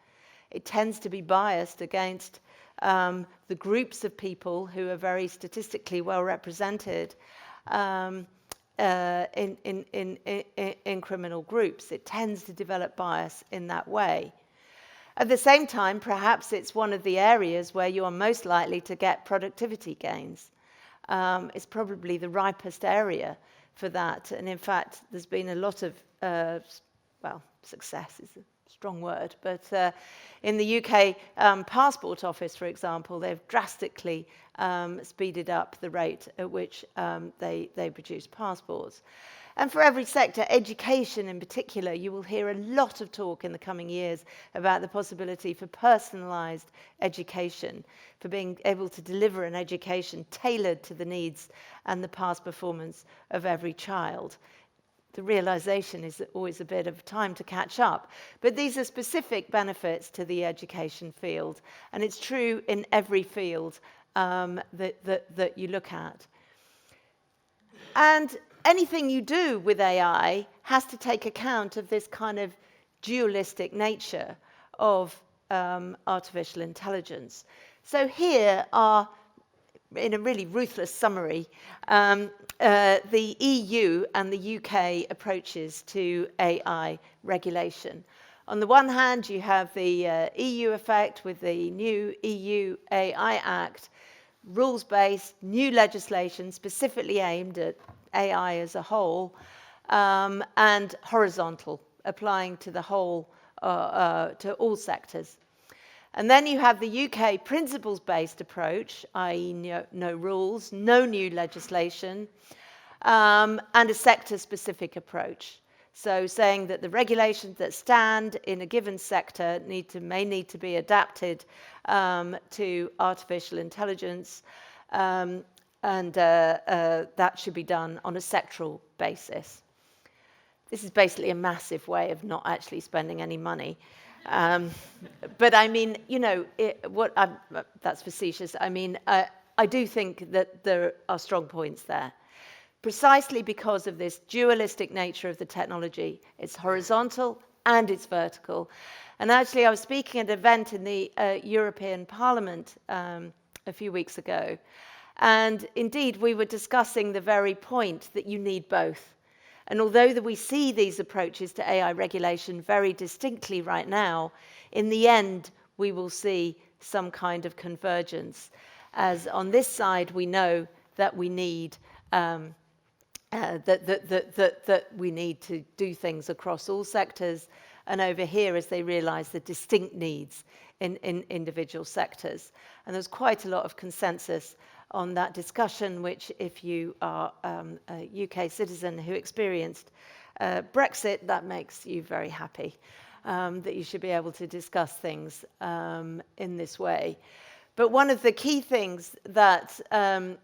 It tends to be biased against the groups of people who are very statistically well represented in criminal groups. It tends to develop bias in that way. At the same time, perhaps it's one of the areas where you are most likely to get productivity gains. It's probably the ripest area for that. And in fact, there's been a lot of, success is a strong word, but in the UK Passport Office, for example, they've drastically speeded up the rate at which they produce passports. And for every sector, education in particular, you will hear a lot of talk in the coming years about the possibility for personalised education, for being able to deliver an education tailored to the needs and the past performance of every child. The realisation is always a bit of time to catch up. But these are specific benefits to the education field, and it's true in every field that you look at. And anything you do with AI has to take account of this kind of dualistic nature of artificial intelligence. So here are, in a really ruthless summary, the EU and the UK approaches to AI regulation. On the one hand, you have the EU effect with the new EU AI Act, rules-based, new legislation specifically aimed at AI as a whole, and horizontal, applying to the whole, to all sectors. And then you have the UK principles-based approach, i.e. no rules, no new legislation, and a sector-specific approach. So saying that the regulations that stand in a given sector may need to be adapted to artificial intelligence, and that should be done on a sectoral basis. This is basically a massive way of not actually spending any money. But I mean, you know, that's facetious. I mean, I do think that there are strong points there. Precisely because of this dualistic nature of the technology. It's horizontal and it's vertical. And actually, I was speaking at an event in the European Parliament a few weeks ago. And indeed, we were discussing the very point that you need both. And although that we see these approaches to AI regulation very distinctly right now, in the end, we will see some kind of convergence. As on this side, we know that we need that we need to do things across all sectors, and over here, as they realise the distinct needs in individual sectors. And there's quite a lot of consensus on that discussion, which if you are a UK citizen who experienced Brexit, that makes you very happy, that you should be able to discuss things in this way. But one of the key things that I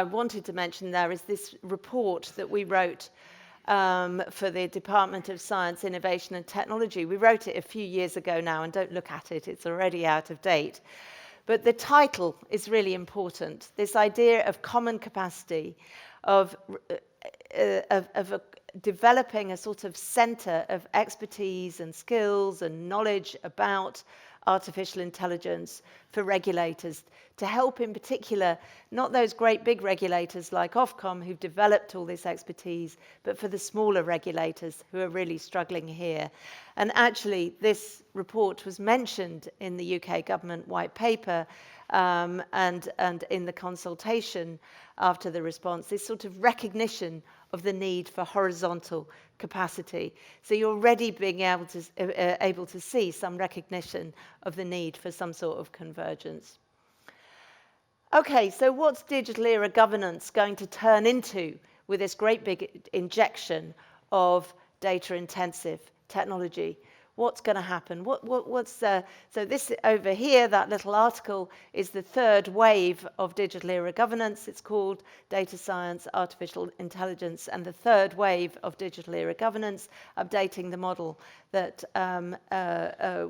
wanted to mention there is this report that we wrote for the Department of Science, Innovation and Technology. We wrote it a few years ago now, and don't look at it, it's already out of date. But the title is really important. This idea of common capacity, of developing a sort of center of expertise and skills and knowledge about artificial intelligence for regulators, to help in particular, not those great big regulators like Ofcom who've developed all this expertise, but for the smaller regulators who are really struggling here. And actually, this report was mentioned in the UK government white paper and in the consultation after the response, this sort of recognition of the need for horizontal capacity. So you're already being able to see some recognition of the need for some sort of convergence. Okay, so what's digital era governance going to turn into with this great big injection of data-intensive technology? What's going to happen? So this over here, that little article, is the third wave of digital era governance. It's called Data Science, Artificial Intelligence, and the third wave of digital era governance, updating the model that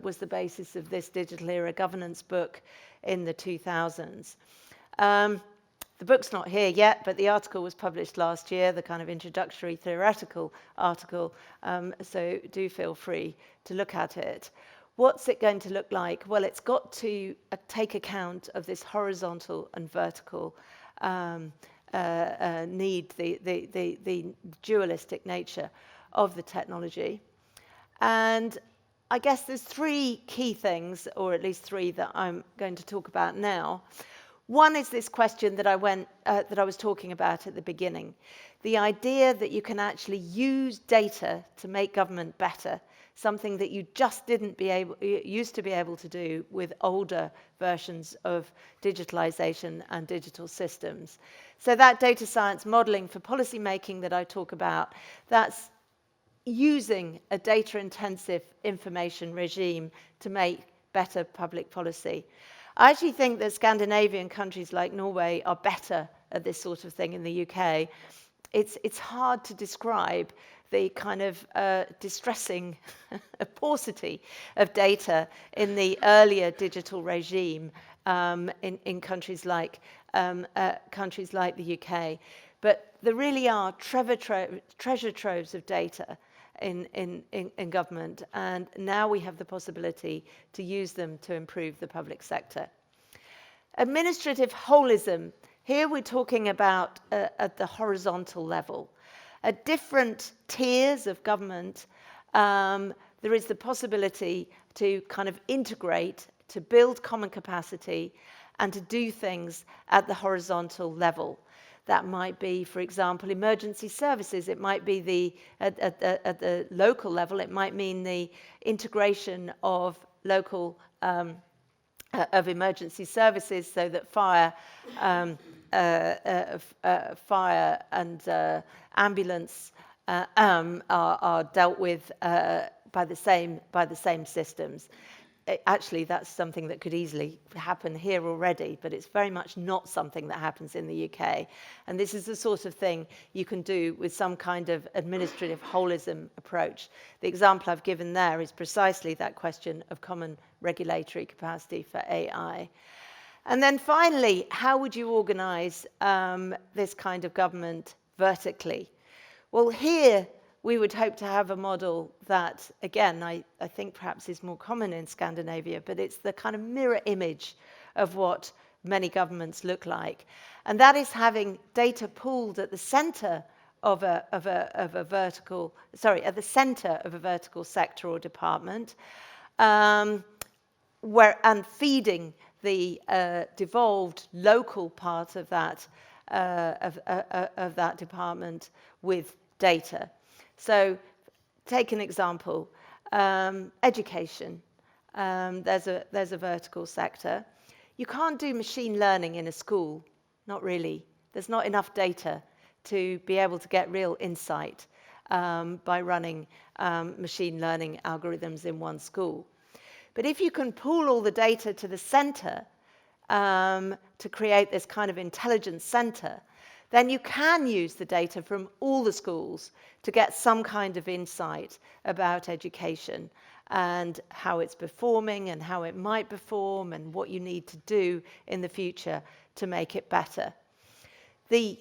was the basis of this digital era governance book in the 2000s. The book's not here yet, but the article was published last year, the kind of introductory theoretical article, so do feel free to look at it. What's it going to look like? Well, it's got to take account of this horizontal and vertical need, the dualistic nature of the technology. And I guess there's three key things, or at least three that I'm going to talk about now. One is this question that I was talking about at the beginning, the idea that you can actually use data to make government better, something that you just used to be able to do with older versions of digitalization and digital systems. So that data science modeling for policy making that I talk about, that's using a data-intensive information regime to make better public policy. I actually think that Scandinavian countries like Norway are better at this sort of thing in the UK. It's hard to describe the kind of distressing paucity of data in the earlier digital regime in countries like the UK. But there really are treasure troves of data in government, and now we have the possibility to use them to improve the public sector. Administrative holism. Here we're talking about at the horizontal level. At different tiers of government, there is the possibility to kind of integrate, to build common capacity, and to do things at the horizontal level. That might be, for example, emergency services. It might be at the local level, it might mean the integration of local of emergency services so that fire and ambulance are dealt with by the same systems. Actually, that's something that could easily happen here already, but it's very much not something that happens in the UK. And this is the sort of thing you can do with some kind of administrative holism approach. The example I've given there is precisely that question of common regulatory capacity for AI. And then finally, how would you organize this kind of government vertically? Well, here we would hope to have a model that, again, I think perhaps is more common in Scandinavia, but it's the kind of mirror image of what many governments look like. And that is having data pooled at the center of a vertical sector or department, and feeding the devolved local part of that department with data. So take an example, education. There's a vertical sector. You can't do machine learning in a school, not really. There's not enough data to be able to get real insight by running machine learning algorithms in one school. But if you can pool all the data to the center to create this kind of intelligence center, then you can use the data from all the schools to get some kind of insight about education and how it's performing and how it might perform and what you need to do in the future to make it better. The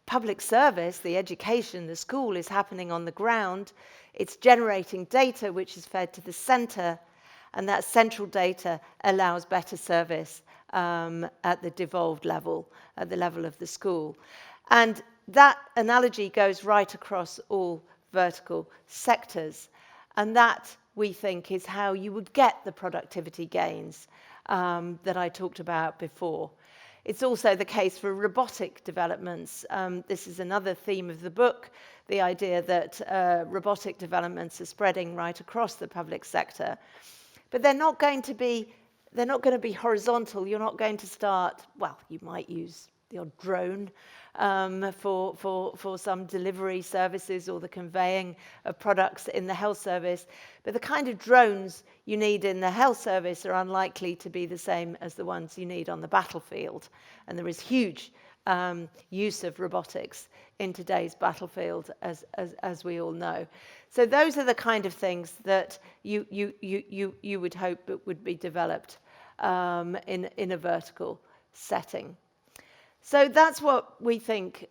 public service, the education, the school is happening on the ground. It's generating data which is fed to the center, and that central data allows better service at the devolved level, at the level of the school. And that analogy goes right across all vertical sectors. And that, we think, is how you would get the productivity gains that I talked about before. It's also the case for robotic developments. This is another theme of the book, the idea that robotic developments are spreading right across the public sector. But they're not going to be horizontal. You're not going to start, well, you might use the odd drone for some delivery services or the conveying of products in the health service. But the kind of drones you need in the health service are unlikely to be the same as the ones you need on the battlefield. And there is huge use of robotics in today's battlefield, as we all know. So those are the kind of things that you would hope would be developed in a vertical setting. So that's what we think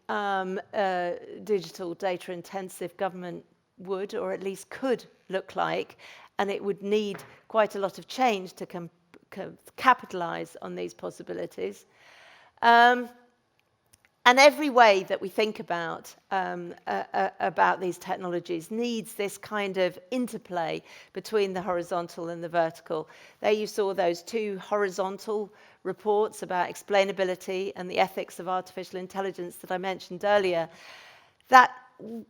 digital data-intensive government would, or at least could, look like, and it would need quite a lot of change to capitalize on these possibilities. And every way that we think about these technologies needs this kind of interplay between the horizontal and the vertical. There you saw those two horizontal reports about explainability and the ethics of artificial intelligence that I mentioned earlier. That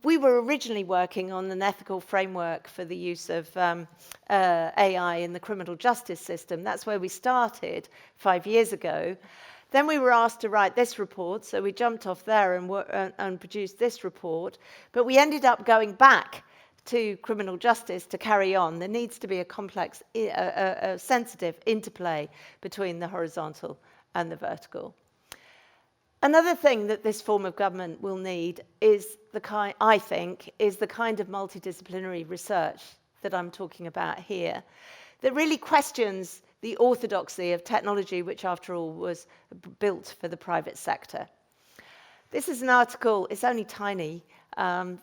we were originally working on an ethical framework for the use of AI in the criminal justice system. That's where we started 5 years ago. Then we were asked to write this report, so we jumped off there and produced this report. But we ended up going back to criminal justice to carry on. There needs to be a complex, a sensitive interplay between the horizontal and the vertical. Another thing that this form of government will need is I think, is the kind of multidisciplinary research that I'm talking about here, that really questions the orthodoxy of technology, which after all was built for the private sector. This is an article, it's only tiny, by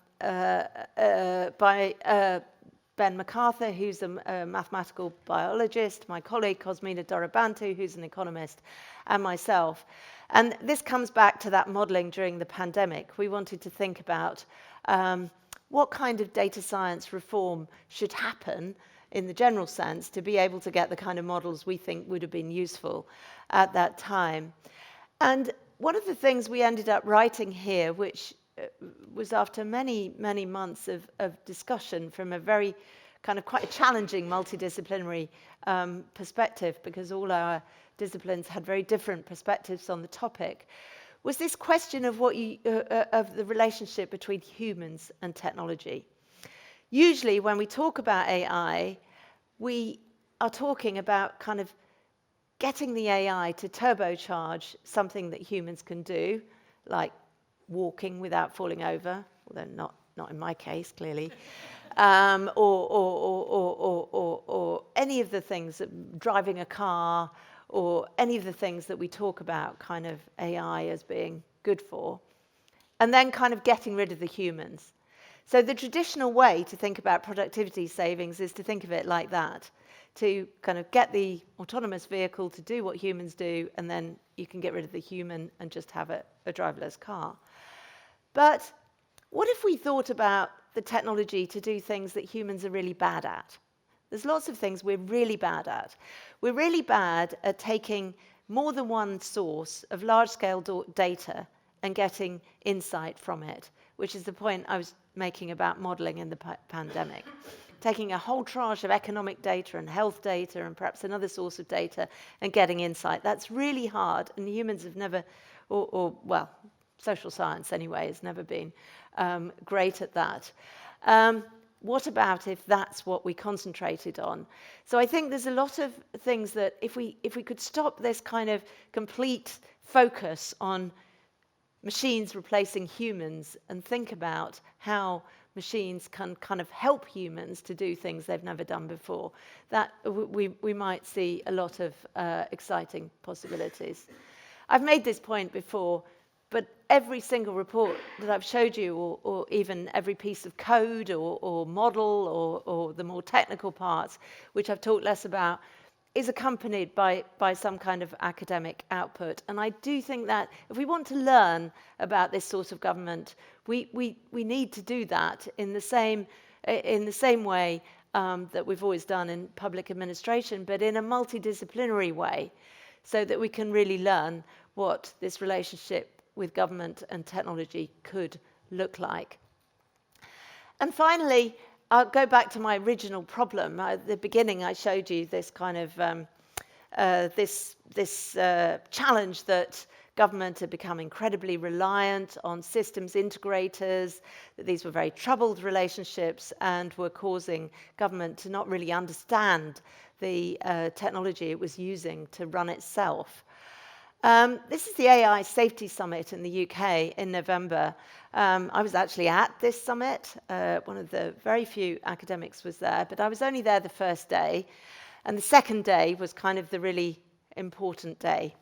Ben MacArthur, who's a mathematical biologist, my colleague Cosmina Dorobantu, who's an economist, and myself. And this comes back to that modeling during the pandemic. We wanted to think about what kind of data science reform should happen in the general sense to be able to get the kind of models we think would have been useful at that time. And one of the things we ended up writing here, which was after many, many months of discussion from a very kind of quite a challenging multidisciplinary perspective, because all our disciplines had very different perspectives on the topic, was this question of of the relationship between humans and technology. Usually when we talk about AI, we are talking about kind of getting the AI to turbocharge something that humans can do, like walking without falling over, although not in my case, clearly, or any of the things, driving a car, or any of the things that we talk about kind of AI as being good for, and then kind of getting rid of the humans. So the traditional way to think about productivity savings is to think of it like that, to kind of get the autonomous vehicle to do what humans do, and then you can get rid of the human and just have a driverless car. But what if we thought about the technology to do things that humans are really bad at? There's lots of things we're really bad at. We're really bad at taking more than one source of large-scale data and getting insight from it, which is the point I was making about modeling in the pandemic. Taking a whole tranche of economic data and health data and perhaps another source of data and getting insight. That's really hard, and humans have never, well, social science anyway, has never been great at that. What about if that's what we concentrated on? So I think there's a lot of things that if we could stop this kind of complete focus on machines replacing humans and think about how machines can kind of help humans to do things they've never done before, that we might see a lot of exciting possibilities. I've made this point before, but every single report that I've showed you, or even every piece of code or model or the more technical parts, which I've talked less about, is accompanied by some kind of academic output. And I do think that if we want to learn about this sort of government, we need to do that in the same way that we've always done in public administration, but in a multidisciplinary way, so that we can really learn what this relationship with government and technology could look like. And finally, I'll go back to my original problem. At the beginning, I showed you this kind of challenge that government had become incredibly reliant on systems integrators, that these were very troubled relationships and were causing government to not really understand the technology it was using to run itself. This is the AI Safety Summit in the UK in November. I was actually at this summit. One of the very few academics was there, but I was only there the first day. And the second day was kind of the really important day.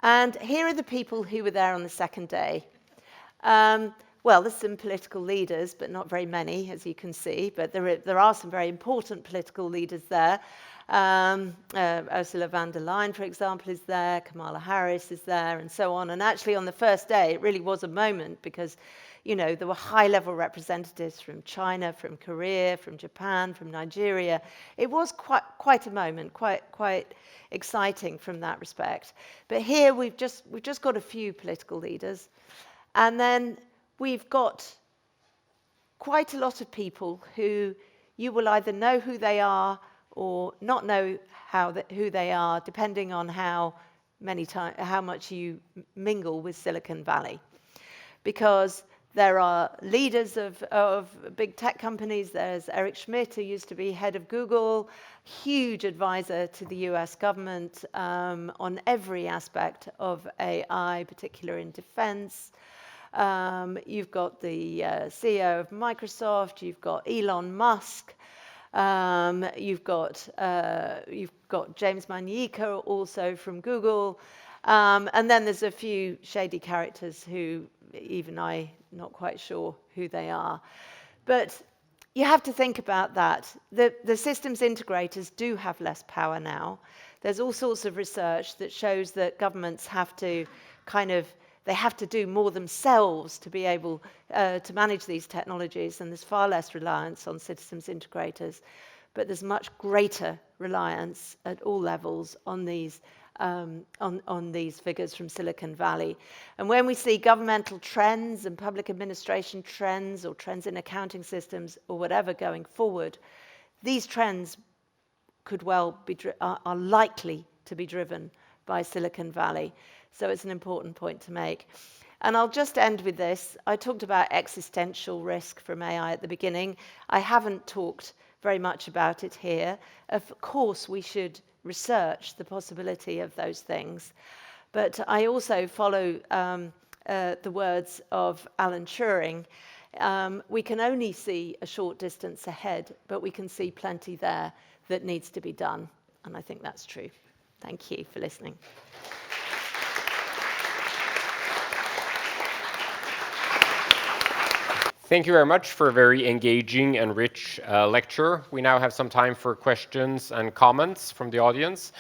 And here are the people who were there on the second day. Well, there's some political leaders, but not very many, as you can see. But there are some very important political leaders there. Ursula von der Leyen, for example, is there, Kamala Harris is there, and so on. And actually on the first day, it really was a moment because, you know, there were high-level representatives from China, from Korea, from Japan, from Nigeria. It was quite a moment, quite exciting from that respect. But here we've just got a few political leaders, and then we've got quite a lot of people who you will either know who they are or not know who they are, depending on how much you mingle with Silicon Valley. Because there are leaders of big tech companies. There's Eric Schmidt, who used to be head of Google, huge advisor to the US government on every aspect of AI, particularly in defense. You've got the CEO of Microsoft, you've got Elon Musk, you've got James Manyika also from Google, and then there's a few shady characters who even I'm not quite sure who they are. But you have to think about that. The systems integrators do have less power now. There's all sorts of research that shows that governments have to they have to do more themselves to be able to manage these technologies, and there's far less reliance on systems integrators. But there's much greater reliance at all levels on these figures from Silicon Valley. And when we see governmental trends and public administration trends or trends in accounting systems or whatever going forward, these trends could well be are likely to be driven by Silicon Valley. So it's an important point to make. And I'll just end with this. I talked about existential risk from AI at the beginning. I haven't talked very much about it here. Of course, we should research the possibility of those things. But I also follow the words of Alan Turing. We can only see a short distance ahead, but we can see plenty there that needs to be done. And I think that's true. Thank you for listening. Thank you very much for a very engaging and rich lecture. We now have some time for questions and comments from the audience.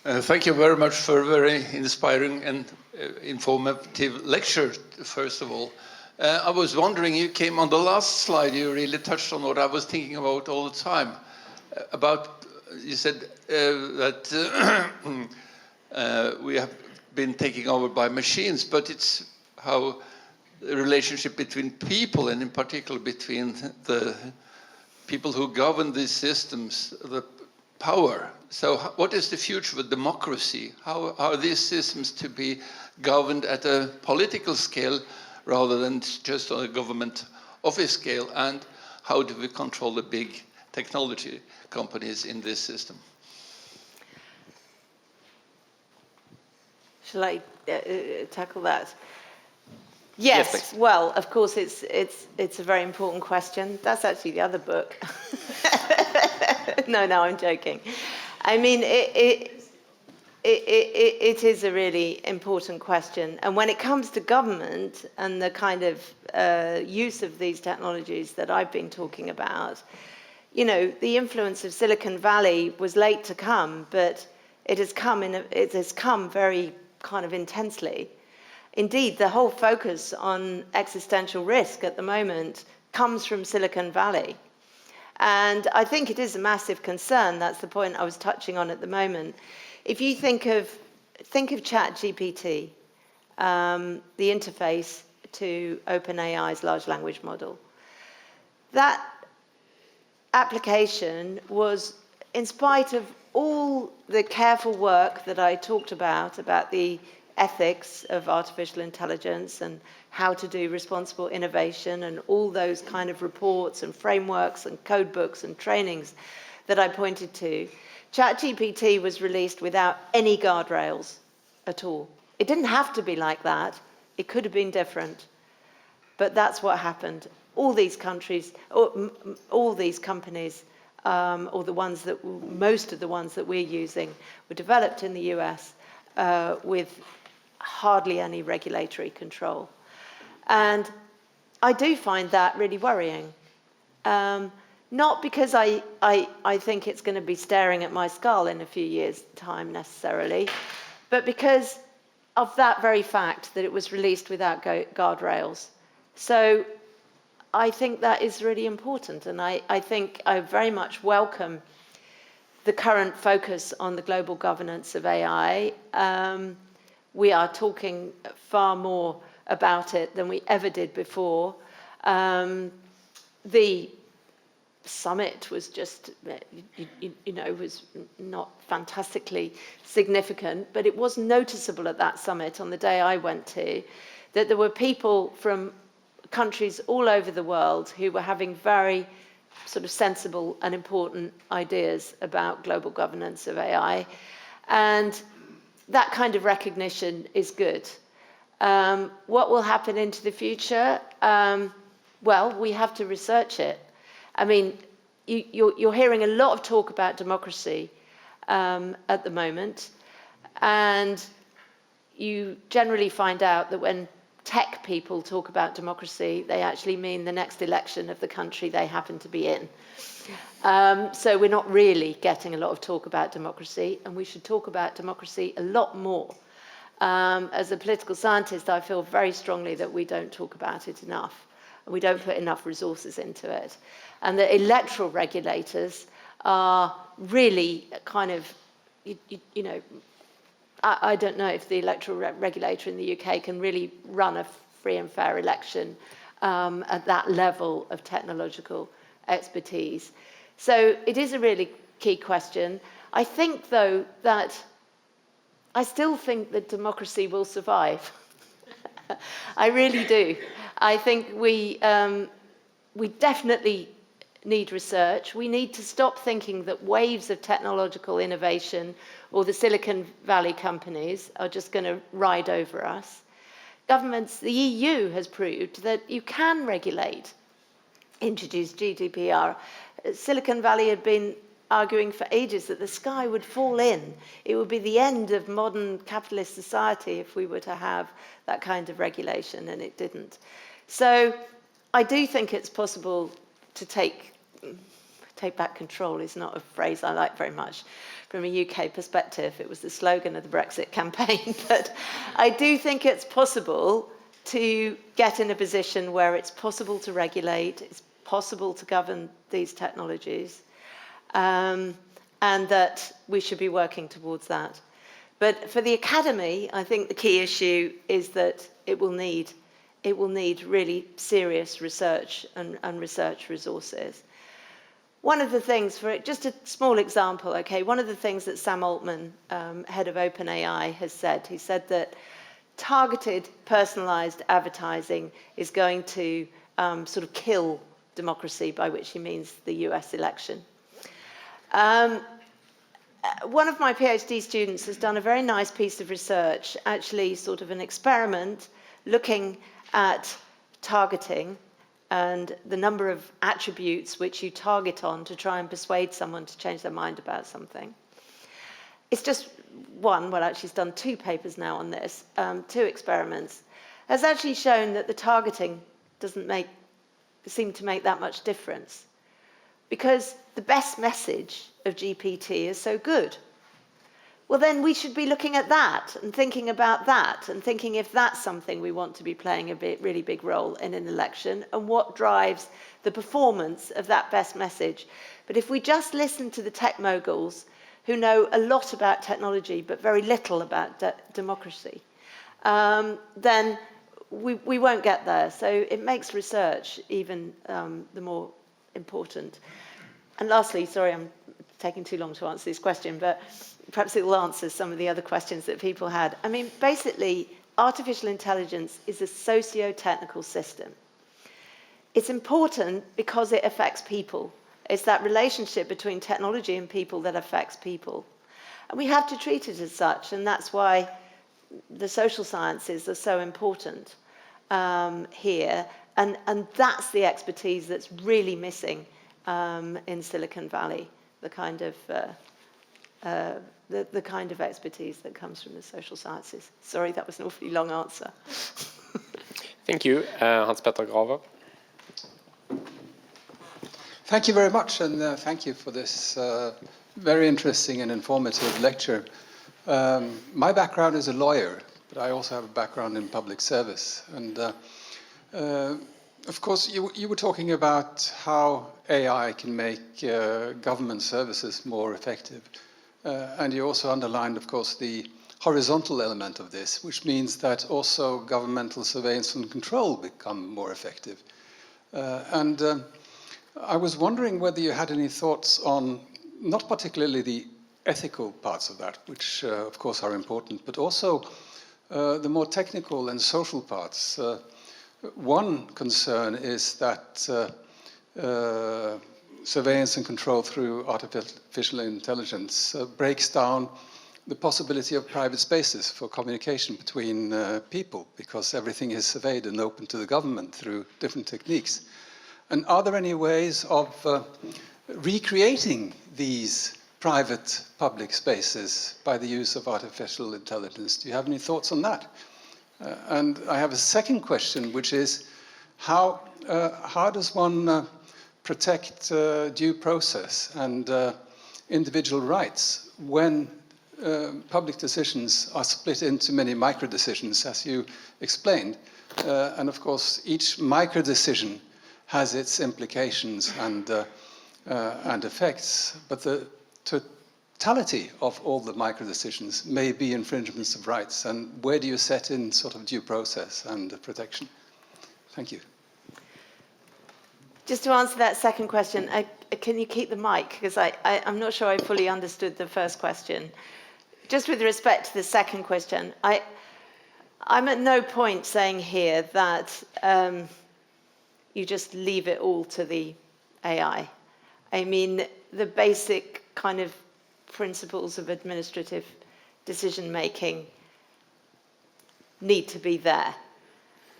Thank you very much for a very inspiring and informative lecture, first of all. I was wondering, you came on the last slide, you really touched on what I was thinking about all the time. You said that we have been taken over by machines, but it's how the relationship between people, and in particular between the people who govern these systems, the power. So what is the future of democracy? How are these systems to be governed at a political scale rather than just on a government office scale? And how do we control the big technology companies in this system? Shall I tackle that? Yes, well, of course, it's a very important question. That's actually the other book. No, I'm joking. I mean, it is a really important question. And when it comes to government and the kind of use of these technologies that I've been talking about, you know, the influence of Silicon Valley was late to come, but it has come very kind of intensely. Indeed, the whole focus on existential risk at the moment comes from Silicon Valley. And I think it is a massive concern. That's the point I was touching on at the moment. If you think of ChatGPT, the interface to OpenAI's large language model, that application was, in spite of all the careful work that I talked about the ethics of artificial intelligence and how to do responsible innovation and all those kind of reports and frameworks and code books and trainings that I pointed to, ChatGPT was released without any guardrails at all. It didn't have to be like that. It could have been different. But that's what happened. All these countries, all these companies, or most of the ones that we're using, were developed in the US with hardly any regulatory control. And I do find that really worrying. Not because I think it's going to be staring at my skull in a few years' time necessarily, but because of that very fact that it was released without guardrails. So I think that is really important, and I think I very much welcome the current focus on the global governance of AI. We are talking far more about it than we ever did before. The summit was just, was not fantastically significant, but it was noticeable at that summit on the day I went to that there were people from countries all over the world who were having very sort of sensible and important ideas about global governance of AI. And that kind of recognition is good. What will happen into the future? Well, we have to research it. I mean, you're hearing a lot of talk about democracy at the moment, and you generally find out that when tech people talk about democracy, they actually mean the next election of the country they happen to be in. So we're not really getting a lot of talk about democracy, and we should talk about democracy a lot more. As a political scientist, I feel very strongly that we don't talk about it enough. We don't put enough resources into it. And the electoral regulators are really kind of, I don't know if the electoral regulator in the UK can really run a free and fair election at that level of technological expertise. So it is a really key question. I think, though, that I still think that democracy will survive. I really do. I think we definitely need research. We need to stop thinking that waves of technological innovation or the Silicon Valley companies are just going to ride over us. Governments, the EU has proved that you can regulate, introduce GDPR. Silicon Valley had been arguing for ages that the sky would fall in. It would be the end of modern capitalist society if we were to have that kind of regulation, and it didn't. So I do think it's possible to take back control is not a phrase I like very much from a UK perspective. It was the slogan of the Brexit campaign. But I do think it's possible to get in a position where it's possible to regulate, it's possible to govern these technologies, and that we should be working towards that. But for the Academy, I think the key issue is that it will need really serious research and research resources. One of the things, for just a small example, okay, one of the things that Sam Altman, head of OpenAI, has said, he said that targeted, personalized advertising is going to sort of kill democracy, by which he means the US election. One of my PhD students has done a very nice piece of research, actually sort of an experiment looking at targeting and the number of attributes which you target on to try and persuade someone to change their mind about something. It's just one, well, actually he's done 2 papers now on this, 2 experiments, has actually shown that the targeting doesn't seem to make that much difference, because the best message of GPT is so good. Well, then we should be looking at that and thinking about that and thinking if that's something we want to be playing a really big role in an election and what drives the performance of that best message. But if we just listen to the tech moguls who know a lot about technology but very little about democracy, then we won't get there. So it makes research even the more important. And lastly, sorry, I'm taking too long to answer this question, but perhaps it will answer some of the other questions that people had. I mean, basically, artificial intelligence is a socio-technical system. It's important because it affects people. It's that relationship between technology and people that affects people. And we have to treat it as such, and that's why the social sciences are so important here. And that's the expertise that's really missing in Silicon Valley, the kind of expertise that comes from the social sciences. Sorry, that was an awfully long answer. Thank you. Hans Petter Graver. Thank you very much, and thank you for this very interesting and informative lecture. My background is a lawyer, but I also have a background in public service. And of course, you were talking about how AI can make government services more effective. And you also underlined, of course, the horizontal element of this, which means that also governmental surveillance and control become more effective. I was wondering whether you had any thoughts on, not particularly the ethical parts of that, which of course are important, but also the more technical and social parts. One concern is that surveillance and control through artificial intelligence breaks down the possibility of private spaces for communication between people, because everything is surveyed and open to the government through different techniques. And are there any ways of recreating these private public spaces by the use of artificial intelligence? Do you have any thoughts on that? And I have a second question, which is how does one protect due process and individual rights when public decisions are split into many micro decisions, as you explained? And of course, each micro decision has its implications and effects, but the totality of all the micro decisions may be infringements of rights. And where do you set in sort of due process and protection? Thank you. Just to answer that second question, can you keep the mic? Because I'm not sure I fully understood the first question. Just with respect to the second question, I'm at no point saying here that you just leave it all to the AI. I mean, the basic kind of principles of administrative decision-making need to be there.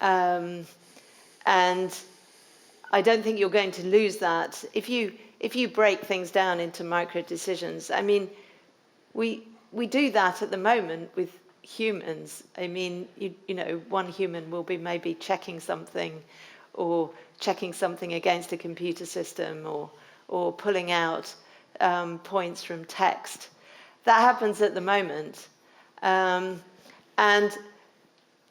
And I don't think you're going to lose that. If you break things down into micro decisions, I mean, we do that at the moment with humans. I mean, you know, one human will be maybe checking something or checking something against a computer system or pulling out points from text. That happens at the moment. And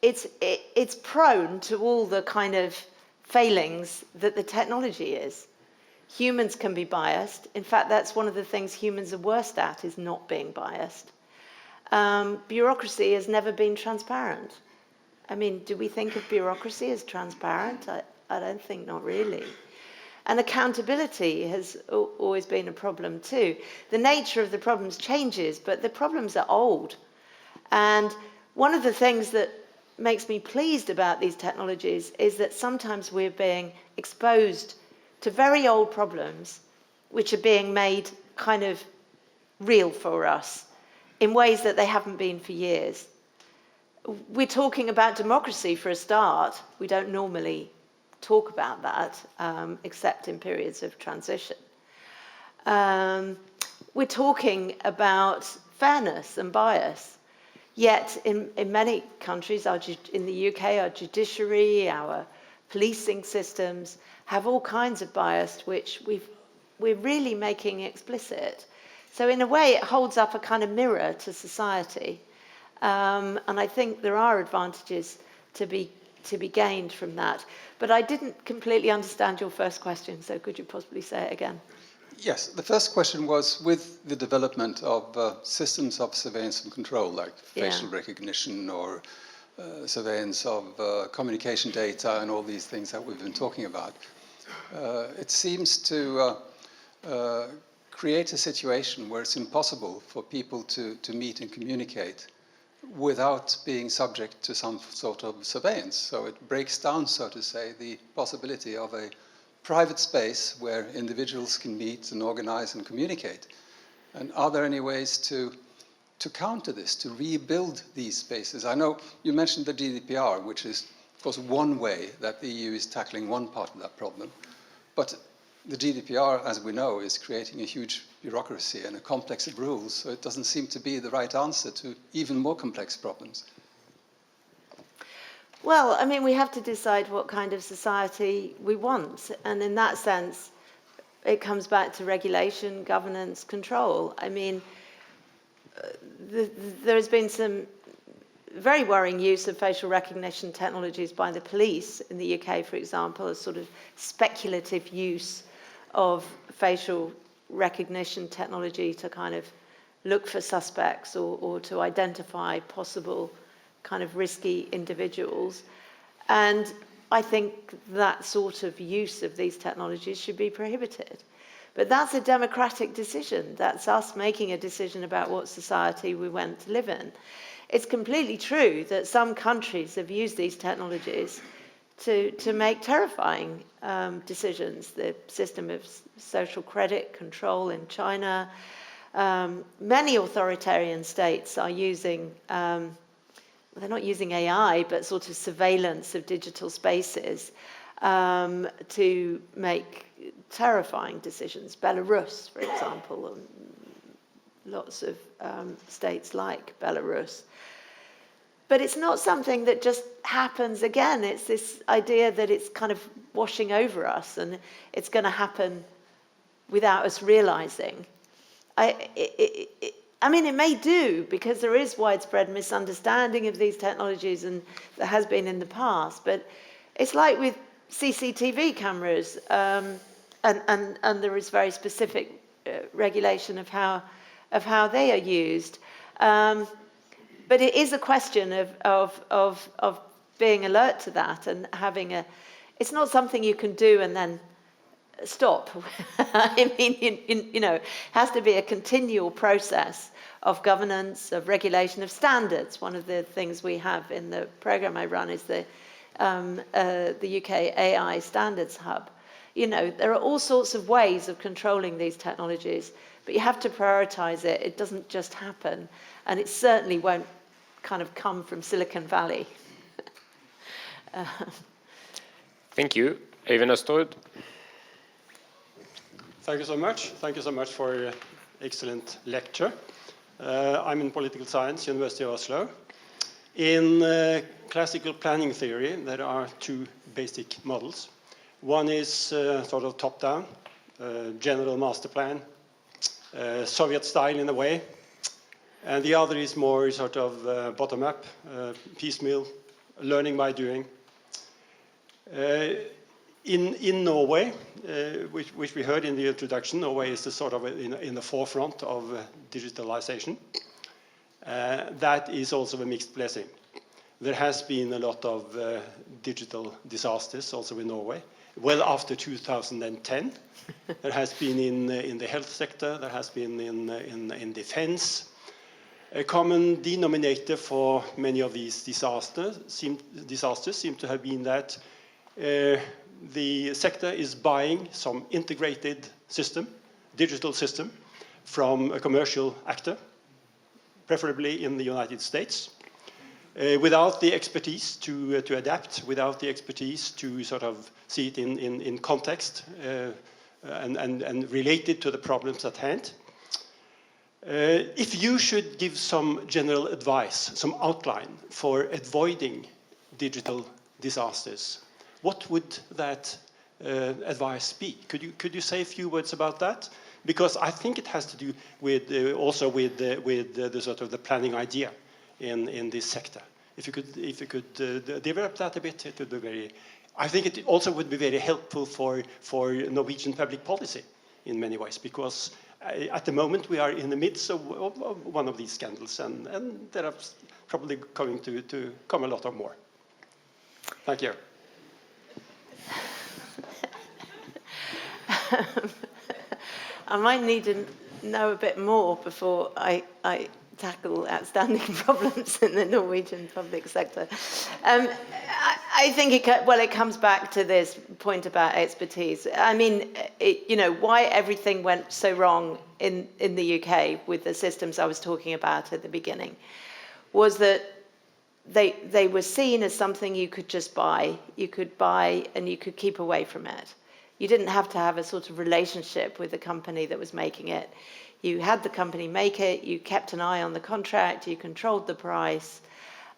it's prone to all the kind of failings that the technology is. Humans can be biased. In fact, that's one of the things humans are worst at, is not being biased. Bureaucracy has never been transparent. I mean, do we think of bureaucracy as transparent? I don't think, not really. And accountability has always been a problem too. The nature of the problems changes, but the problems are old. And one of the things that makes me pleased about these technologies is that sometimes we're being exposed to very old problems which are being made kind of real for us in ways that they haven't been for years. We're talking about democracy for a start. We don't normally talk about that, except in periods of transition. We're talking about fairness and bias. Yet in many countries, in the UK, our judiciary, our policing systems have all kinds of bias, which we're really making explicit. So in a way, it holds up a kind of mirror to society. And I think there are advantages to be gained from that. But I didn't completely understand your first question, so could you possibly say it again? Yes, the first question was with the development of systems of surveillance and control, like facial recognition or surveillance of communication data and all these things that we've been talking about. It seems to create a situation where it's impossible for people to meet and communicate without being subject to some sort of surveillance. So it breaks down, so to say, the possibility of a private space where individuals can meet and organize and communicate. And are there any ways to counter this, to rebuild these spaces? I know you mentioned the GDPR, which is, of course, one way that the EU is tackling one part of that problem. But the GDPR, as we know, is creating a huge bureaucracy and a complex of rules, so it doesn't seem to be the right answer to even more complex problems. Well, I mean, we have to decide what kind of society we want. And in that sense, it comes back to regulation, governance, control. I mean, there has been some very worrying use of facial recognition technologies by the police in the UK, for example, a sort of speculative use of facial recognition technology to kind of look for suspects or to identify possible kind of risky individuals. And I think that sort of use of these technologies should be prohibited. But that's a democratic decision. That's us making a decision about what society we want to live in. It's completely true that some countries have used these technologies to make terrifying decisions. The system of social credit control in China. Many authoritarian states are using, they're not using AI, but sort of surveillance of digital spaces to make terrifying decisions. Belarus, for example, and lots of states like Belarus. But it's not something that just happens again. It's this idea that it's kind of washing over us and it's going to happen without us realizing. I mean, it may do, because there is widespread misunderstanding of these technologies, and there has been in the past. But it's like with CCTV cameras, and there is very specific regulation of how they are used. But it is a question of being alert to that and having a. It's not something you can do and then stop. I mean, you know, it has to be a continual process of governance, of regulation, of standards. One of the things we have in the program I run is the UK AI Standards Hub. You know, there are all sorts of ways of controlling these technologies, but you have to prioritize it. It doesn't just happen, and it certainly won't kind of come from Silicon Valley. Thank you. Even Østerud. Thank you so much. Thank you so much for your excellent lecture. I'm in political science, University of Oslo. In classical planning theory, there are two basic models. One is sort of top-down, general master plan, Soviet style in a way. And the other is more sort of bottom-up, piecemeal, learning by doing. In Norway, which we heard in the introduction, Norway is the sort of in the forefront of digitalization. That is also a mixed blessing. There has been a lot of digital disasters also in Norway. Well, after 2010, there has been in the health sector, there has been in defense. A common denominator for many of these disasters seem to have been that the sector is buying some integrated system, digital system, from a commercial actor, preferably in the United States, without the expertise to adapt, without the expertise to sort of see it in context and relate it to the problems at hand. If you should give some general advice, some outline for avoiding digital disasters, what would that advice be? Could you say a few words about that? Because I think it has to do with also with the sort of the planning idea in this sector. If you could develop that a bit, it would be very. I think it also would be very helpful for Norwegian public policy in many ways, because at the moment we are in the midst of one of these scandals, and there are probably going to come a lot of more. Thank you. I might need to know a bit more before I tackle outstanding problems in the Norwegian public sector. I think it comes back to this point about expertise. I mean, you know, why everything went so wrong in the UK with the systems I was talking about at the beginning was that they were seen as something you could just buy. You could buy and you could keep away from it. You didn't have to have a sort of relationship with the company that was making it. You had the company make it, you kept an eye on the contract, you controlled the price,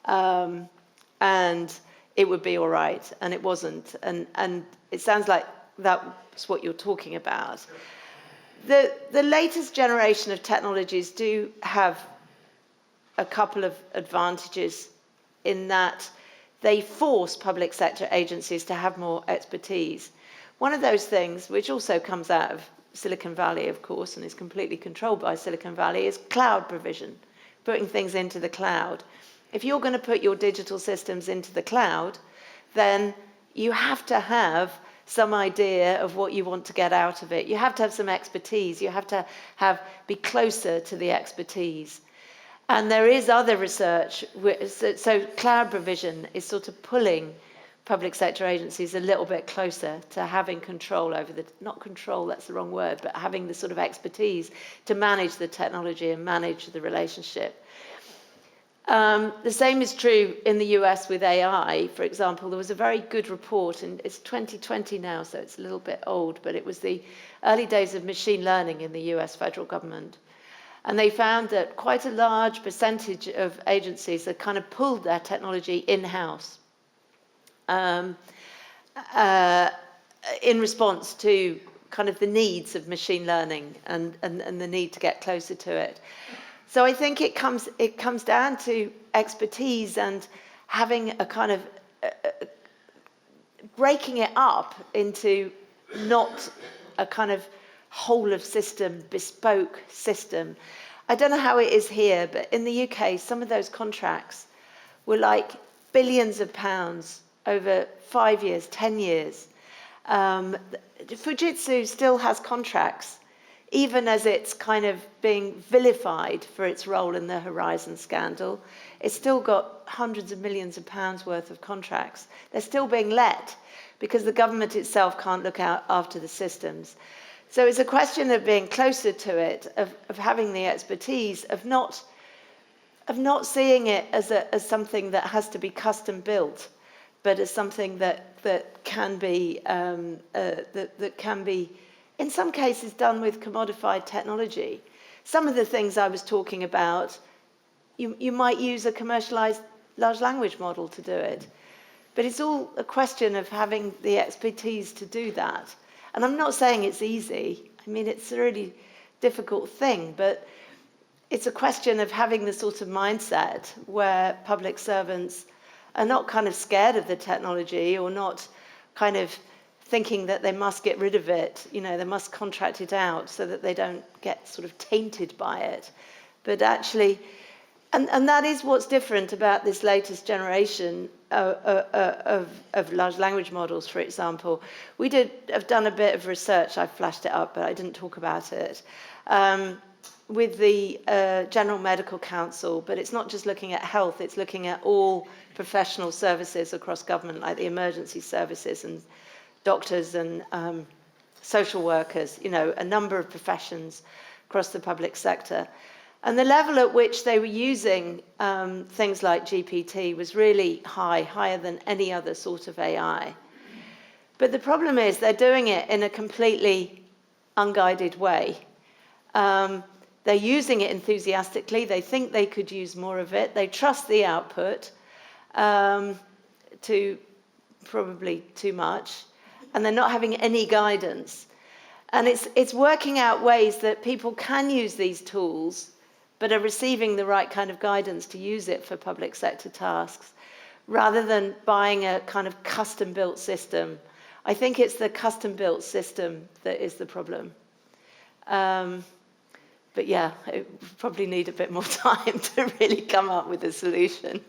and it would be all right, and it wasn't. And it sounds like that's what you're talking about. The latest generation of technologies do have a couple of advantages in that they force public sector agencies to have more expertise. One of those things, which also comes out of Silicon Valley, of course, and is completely controlled by Silicon Valley, is cloud provision, putting things into the cloud. If you're going to put your digital systems into the cloud, then you have to have some idea of what you want to get out of it. You have to have some expertise. You have to be closer to the expertise. And there is other research, so cloud provision is sort of pulling public sector agencies a little bit closer to having control over not control, that's the wrong word, but having the sort of expertise to manage the technology and manage the relationship. The same is true in the US with AI. For example, there was a very good report, and it's 2020 now, so it's a little bit old, but it was the early days of machine learning in the US federal government. And they found that quite a large percentage of agencies had kind of pulled their technology in-house in response to kind of the needs of machine learning and the need to get closer to it. So I think it comes down to expertise and having a kind of breaking it up into not a kind of whole of system, bespoke system. I don't know how it is here, but in the UK, some of those contracts were like billions of pounds over 5 years, 10 years. Fujitsu still has contracts, even as it's kind of being vilified for its role in the Horizon scandal. It's still got hundreds of millions of pounds worth of contracts. They're still being let because the government itself can't look out after the systems. So it's a question of being closer to it, of having the expertise, of not seeing it as something that has to be custom built, but as something that can be in some cases done with commodified technology. Some of the things I was talking about, you might use a commercialized large language model to do it, but it's all a question of having the expertise to do that. And I'm not saying it's easy. I mean, it's a really difficult thing, but it's a question of having the sort of mindset where public servants are not kind of scared of the technology or not kind of thinking that they must get rid of it, they must contract it out so that they don't get sort of tainted by it. But actually, and that is what's different about this latest generation of large language models, for example. We have done a bit of research, I flashed it up, but I didn't talk about it, with the General Medical Council, but it's not just looking at health, it's looking at all professional services across government, like the emergency services and doctors and social workers, a number of professions across the public sector. And the level at which they were using things like GPT was really higher than any other sort of AI. But the problem is they're doing it in a completely unguided way. They're using it enthusiastically. They think they could use more of it. They trust the output to probably too much. And they're not having any guidance. And it's working out ways that people can use these tools but are receiving the right kind of guidance to use it for public sector tasks, rather than buying a kind of custom-built system. I think it's the custom-built system that is the problem. But yeah, it probably need a bit more time to really come up with a solution.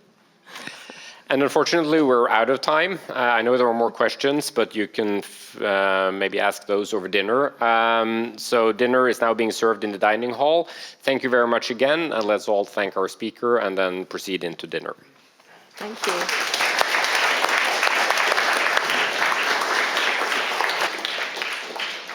And unfortunately, we're out of time. I know there are more questions, but you can maybe ask those over dinner. So dinner is now being served in the dining hall. Thank you very much again, and let's all thank our speaker and then proceed into dinner. Thank you.